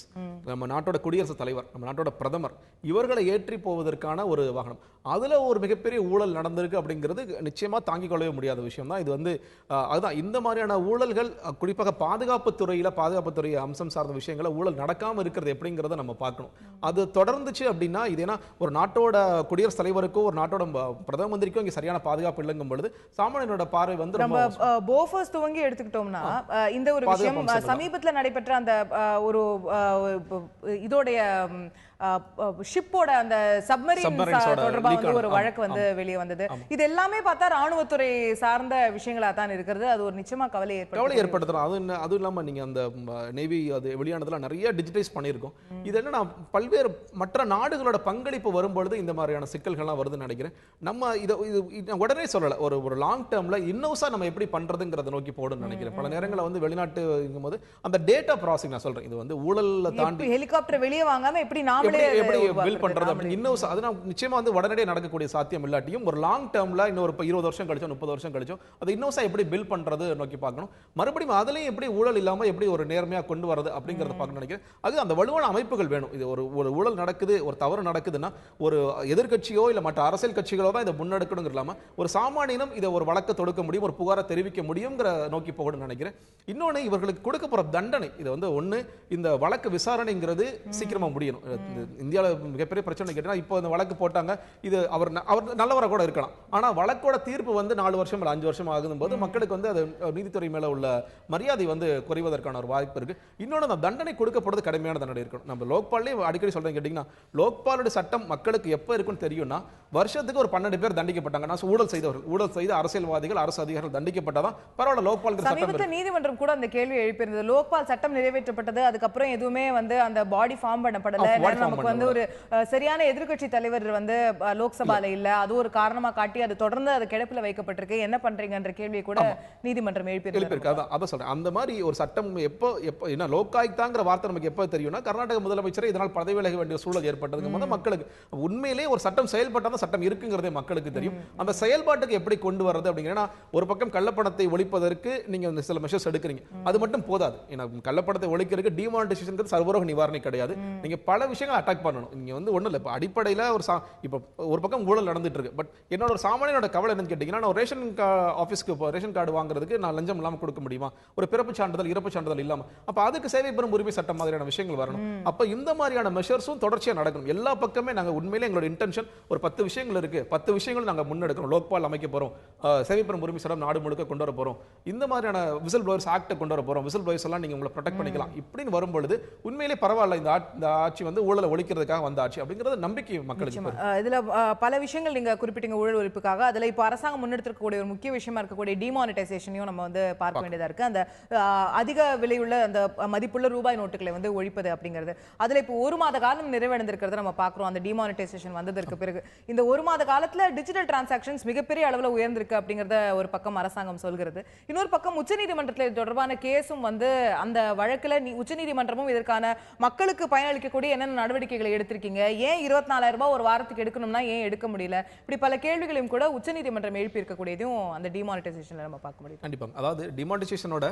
நம்ம நாட்டோட குடியரசுத் தலைவர், நம்ம நாட்டோட பிரதமர் இவர்களை ஏற்றி போவதற்கான ஒரு வாகனம். அதுல ஒரு மிகப்பெரிய ஊழல் நடந்திருக்கு அப்படிங்கிறது நிச்சயமா தாங்கிக் கொள்ளவே முடியாத விஷயம் தான். இது வந்து அதுதான் இந்த மாதிரியான ஊழல்கள் குறிப்பாக பாதுகாப்புத்துறை அம்சம் சார்ந்த விஷயங்களை ஊழல் நடக்காம இருக்கிறது எப்படிங்கிறத நம்ம பார்க்கணும். அது தொடர்ந்துச்சு அப்படின்னா இது ஏன்னா ஒரு நாட்டோட குடியரசுத் தலைவருக்கோ ஒரு நாட்டோட பிரதம மந்திரிக்கோ இங்க சரியான பாதுகாப்பு இல்லைங்கும் பொழுது சாமானியனோட பார்வை வந்து நம்ம போஃபர்ஸ் துவங்கி எடுத்துக்கிட்டோம்னா இந்த ஒரு விஷயம் சமீபத்தில் நடைபெற்ற அந்த ஒரு இதோடைய ஷிப்போட அந்த சப்மரீன் தொடர்பா வந்து ஒரு வழக்கு வந்து வெளியே வந்தது. இது எல்லாமே பார்த்தா ராணுவத்துறை சார்ந்த விஷயங்களா தான் இருக்கிறது. அது ஒரு நிச்சயமா கவலை ஏற்படுத்தும். அது இல்லாம நீங்க அந்த நேவி அது வெளியானதுல நிறைய டிஜிட்டைஸ் பண்ணியிருக்கோம். இது என்னன்னா பல்வேறு மற்ற நாடுகளோட பங்களிப்பு வரும்பொழுது இந்த மாதிரியான சிக்கல்கள்லாம் வருதுன்னு நினைக்கிறேன். நம்ம இதை உடனே சொல்லல, ஒரு லாங் டேர்ம்ல இன்னோசா நம்ம எப்படி பண்றதுங்கிறத நோக்கி போடுன்னு நினைக்கிறேன். பல நேரங்களில் வந்து வெளிநாட்டு போது அந்த டேட்டா ப்ராசஸிங் நான் சொல்றேன், இது வந்து ஊழல்ல தாண்டி ஹெலிகாப்டர் வெளியே வாங்காம எப்படி நாம எப்படி பில் பண்றது அப்படி இன்னும் அது நிச்சயமா வந்து உடனடியே நடக்கக்கூடிய சாத்தியம் இல்லாட்டியும் ஒரு லாங் டேர்ம்ல இன்னொரு 20 வருஷம் கழிச்சோ 30 வருஷம் கழிச்சோ அது இன்னோசா எப்படி பில் பண்றது நோக்கி பார்க்கணும். மறுபடியும் அதுலயும் எப்படி ஊழல் இல்லாம எப்படி ஒரு நேர்மையா கொண்டு வரது அப்படிங்கறத பார்க்கணும்னு நினைக்கிறேன். அது அந்த வலுவான அமைப்புகள் வேணும். இது ஒரு ஊழல் நடக்குது, ஒரு தவறு நடக்குதுன்னா ஒரு எதிர்க்கட்சியோ இல்ல மற்ற அரசியல் கட்சிகளோ தான் இதை முன்னெடுக்கணுங்கிற இல்லாம ஒரு சாமானியனும் இதை ஒரு வழக்க தொடுக்க முடியும், ஒரு புகாரை தெரிவிக்க முடியுங்கிற நோக்கி போகணும்னு நினைக்கிறேன். இன்னொன்னு இவர்களுக்கு கொடுக்க போற தண்டனை, இது வந்து ஒண்ணு இந்த வழக்கு விசாரணைங்கிறது சீக்கிரமா முடியணும். இந்தியாவில் மிகப்பெரிய பிரச்சனை கேட்டீங்கன்னா இப்போ இந்த வழக்கு போட்டாங்க, இது அவர் நல்லவராக கூட இருக்கலாம், ஆனா வழக்கோட தீர்ப்பு வந்து 4 வருஷம் இல்லை 5 வருஷம் ஆகுதும் போது மக்களுக்கு வந்து அது நீதித்துறை மேல உள்ள மரியாதை வந்து குறைவதற்கான ஒரு வாய்ப்பு இருக்கு. இன்னொன்று அந்த தண்டனை கொடுக்கப்படுறது கடுமையான தண்டனை இருக்கணும். நம்ம லோக்பால்லே அடிக்கடி சொல்றேன் கேட்டீங்கன்னா லோக்பாலோட சட்டம் மக்களுக்கு எப்போ இருக்குன்னு தெரியும்னா வருஷத்துக்கு ஒரு 12 பேர் தண்டிக்கப்பட்டாங்க. நான் ஊழல் செய்த அரசியல்வாதிகள் அரசு அதிகாரிகள் தண்டிக்கப்பட்டதான் பரவாயில்ல. லோக்பால் சமீபத்தில் நீதிமன்றம் கூட அந்த கேள்வி எழுப்பியிருந்தது. லோக்பால் சட்டம் நிறைவேற்றப்பட்டது, அதுக்கப்புறம் எதுவுமே வந்து அந்த பாடி ஃபார்ம் பண்ணப்படல, நமக்கு வந்து ஒரு சரியான எதிர்க்கட்சி தலைவர் வந்து லோக்சபால இல்ல, அது ஒரு காரணமா காட்டி அது தொடர்ந்து அது கிடப்பில் வைக்கப்பட்டிருக்கு, என்ன பண்றீங்கன்ற கேள்வியை கூட நீதிமன்றம் எழுப்பியிருக்கு. அதான் சொல்றேன், அந்த மாதிரி ஒரு சட்டம் எப்போ என்ன லோக்காயுக்தாங்கிற வார்த்தை நமக்கு எப்போ தெரியும்னா கர்நாடக முதலமைச்சர் இதனால் பதவி விலக வேண்டிய சூழல் ஏற்பட்டதுக்கு போது மக்களுக்கு உண்மையிலேயே ஒரு சட்டம் செயல்பட்டால் சட்டம் இருக்குங்கிறதே மக்களுக்கு தெரியும். அந்த செயல்பாட்டுக்கு எப்படி கொண்டு வரது அப்படிங்கிறனா ஒரு பக்கம் கள்ளப்பணத்தை ஒழிப்பதற்கு நீங்க சில மெஷர்ஸ் எடுக்கிறீங்க, அது மட்டும் போதாது. ஏன்னா கள்ளப்பணத்தை ஒழிக்கிறதுக்கு டிமானிட்டைசேஷன் சர்வரோக நிவாரணை கிடையாது. நீங்க பல விஷயங்களை அட்டாக் பண்ணணும். நீங்க வந்து ஒண்ணு இல்ல, அடிப்படையில் ஒரு பக்கம் ஊழல் நடந்துட்டு இருக்கு. பட் என்னோட ஒரு சாமானியனோட கவலை என்னன்னு கேட்டீங்கன்னா, நான் ரேஷன் ஆஃபீஸ்க்கு ரேஷன் கார்டு வாங்குறதுக்கு நான் லஞ்சம் இல்லாம கொடுக்க முடியுமா, ஒரு பிறப்பு சான்றிதழ் இறப்பு சான்றிதழ் இல்லாம, அப்ப அதுக்கு சேவை பெறும் உரிமை சட்டம் மாதிரியான விஷயங்கள் வரணும். அப்ப இந்த மாதிரியான மெஷர்ஸும் தொடர்ச்சியா நடக்கணும். எல்லா பக்கமே நாங்க உண்மையிலே எங்களோட இன்டென்ஷன் ஒரு 10 விஷயங்கள் இருக்கு, 10 விஷயங்கள் நாங்க முன்னெடுக்கிறோம். லோக்பால் அமைக்க போறோம், சேவை பெறும் உரிமை சட்டம் நாடு முழுக்க கொண்டு வர போறோம், இந்த மாதிரியான விசில் ப்ளோயர்ஸ் ஆக்ட் கொண்டு வர போறோம், விசில் ப்ளோயர்ஸ் எல்லாம் நீங்க உங்களை ப்ரொடெக்ட் பண்ணிக்கலாம் இப்படின்னு வரும்பொழுது உண்மையிலே பரவாயில்ல, இந்த ஆட்சி வந்து ஊழலை ஒழிக்கிறதுக்காக வந்த ஆட்சி அப்படிங்கறது நம்பிக்கை மக்களுக்கு இருக்கு. இதுல பல விஷயங்கள் நீங்க குறிப்பிட்டீங்க ஊழல் ஒழிப்புக்காக. அதுல இப்போ அரசாங்கம் முன்னெடுத்திருக்கக்கூடிய ஒரு முக்கிய விஷயமா இருக்கக்கூடிய டிமானிட்டைசேஷனையும் நம்ம வந்து பார்க்க வேண்டியதா இருக்கு. அந்த அதிக விலையுள்ள அந்த மதிப்புள்ள ரூபாய் நோட்டுகளை வந்து ஒழிப்பது அப்படிங்கிறது. அதுல இப்போ 1 மாத காலம் நிறைவடைந்திருக்கிறத நம்ம பார்க்கிறோம். அந்த டிமானிட்டைசேஷன் வந்ததற்கு பிறகு இந்த 1 மாத காலத்துல டிஜிட்டல் டிரான்சாக்ஷன்ஸ் மிகப்பெரிய அளவுல உயர்ந்திருக்கு அப்படிங்கறத ஒரு பக்கம் அரசாங்கம் சொல்கிறது. இன்னொரு பக்கம் உச்சநீதிமன்றத்தில் தொடர்பான கேஸும் வந்து அந்த வழக்குல உச்சநீதிமன்றமும் இதற்கான மக்களுக்கு பயனளிக்கக்கூடிய என்னென்ன நடவடிக்கைகளை எடுத்திருக்கீங்க, ஏன் 24,000 ரூபாய் ஒரு வாரத்துக்கு எடுக்கணும்னா ஏன் எடுக்க முடியல, இப்படி பல கேள்விகளையும் கூட உச்சநீதிமன்றம் எழுப்பி இருக்கக்கூடியதையும் அந்த டிமானிட்டைசேஷன்ல நம்ம பார்க்க முடியும். கண்டிப்பா. அதாவது டிமானிட்டைசேஷனோட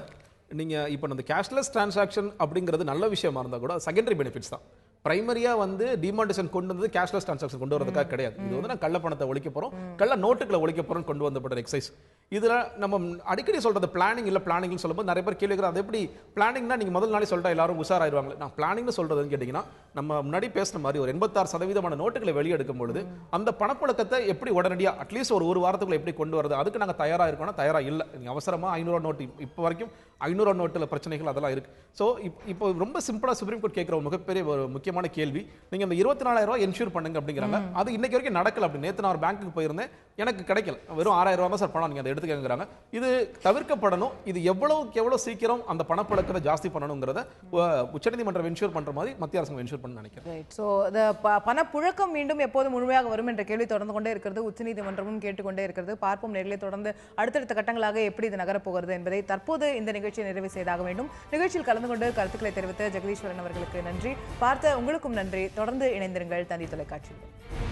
நீங்க இப்போ அந்த கேஷ்லெஸ் டிரான்சாக்ஷன் அப்படிங்கிறது நல்ல விஷயமா இருந்தா கூட செகண்டரி பெனிஃபிட்ஸ் தான். பிரைமரியா வந்து டிமானிட்டைசேஷன் கொண்டு வந்தது கேஷ்லெஸ் டிரான்சாக்ஷன் கொண்டு வரதுக்காக கிடையாது. இது வந்து நான் கள்ள பணத்தை ஒழிக்க போறோம், கள்ள நோட்டுகளை ஒழிக்க போறோம் கொண்டு வந்தப்பட்ட எக்ஸைஸ். இதுல நம்ம அடிக்கடி சொல்றது பிளானிங் இல்ல பிளானிங் சொல்லும்போது நிறைய பேர் கேள்வி அது எப்படி பிளானிங்னா நீங்க முதல் நாளே சொல்லிட்டா எல்லாரும் உஷாராயிருவாங்க. நான் பிளானிங்னு சொல்றதுன்னு கேட்டீங்கன்னா நம்ம முன்னாடி பேசுன மாதிரி ஒரு 86% நோட்டுகளை வெளியெடுக்கும் பொழுது அந்த பணப்புழக்கத்தை எப்படி உடனடியா அட்லீஸ்ட் ஒரு வாரத்துக்குள்ள எப்படி கொண்டு வரது, அதுக்கு நாங்க தயாரா இருக்கோம்னா தயாரா இல்ல. நீங்க அவசரமா 500 நோட்டு இப்போ வரைக்கும் 500 நோட்டுல பிரச்சனைகள் அதெல்லாம் இருக்கு. ஸோ இப்போ ரொம்ப சிம்பிளா சுப்ரீம் கோர்ட் கேட்கிற ஒரு மிகப்பெரிய ஒரு முக்கியமான கேள்வி, நீங்க அந்த 24,000 ரூபாய் என்ஷூர் பண்ணுங்க அப்படிங்கிறாங்க. அது இன்னைக்கு வரைக்கும் நடக்கல. அப்படி நேத்து நான் ஒரு பேங்க்குக்கு போயிருந்தேன், எனக்கு கிடைக்கல, வெறும் 6,000 ரூபாய் தான் சார் பணம், நீங்க அதை எடுத்துக்கங்கிறாங்க. இது தவிர்க்கப்படணும். இது எவ்வளவுக்கு எவ்வளவு சீக்கிரம் அந்த பணப்பழக்கத்தை ஜாஸ்தி பண்ணணுங்கிறத உச்சநீதிமன்றம் என்ஷூர் பண்ற மாதிரி மத்திய அரசு என்ஷூர் பண்ண நினைக்கிறேன். ஸோ பணப்புழக்கம் மீண்டும் எப்போது முழுமையாக வரும் என்ற கேள்வி தொடர்ந்து கொண்டே இருக்கிறது. உச்சநீதிமன்றமும் கேட்டுக்கொண்டே இருக்கிறது. பார்ப்போம் நேரிலே தொடர்ந்து அடுத்தடுத்த கட்டங்களாக எப்படி இது நகரப்போகிறது என்பதை. தற்போது இந்த நிகழ்ச்சியை நிறைவு செய்தாக வேண்டும். நிகழ்ச்சியில் கலந்து கொண்டு கருத்துக்களை தெரிவித்த ஜெகதீஸ்வரன் அவர்களுக்கு நன்றி. பார்த்த உங்களுக்கும் நன்றி. தொடர்ந்து இணைந்திருங்கள் தந்தி தொலைக்காட்சியில்.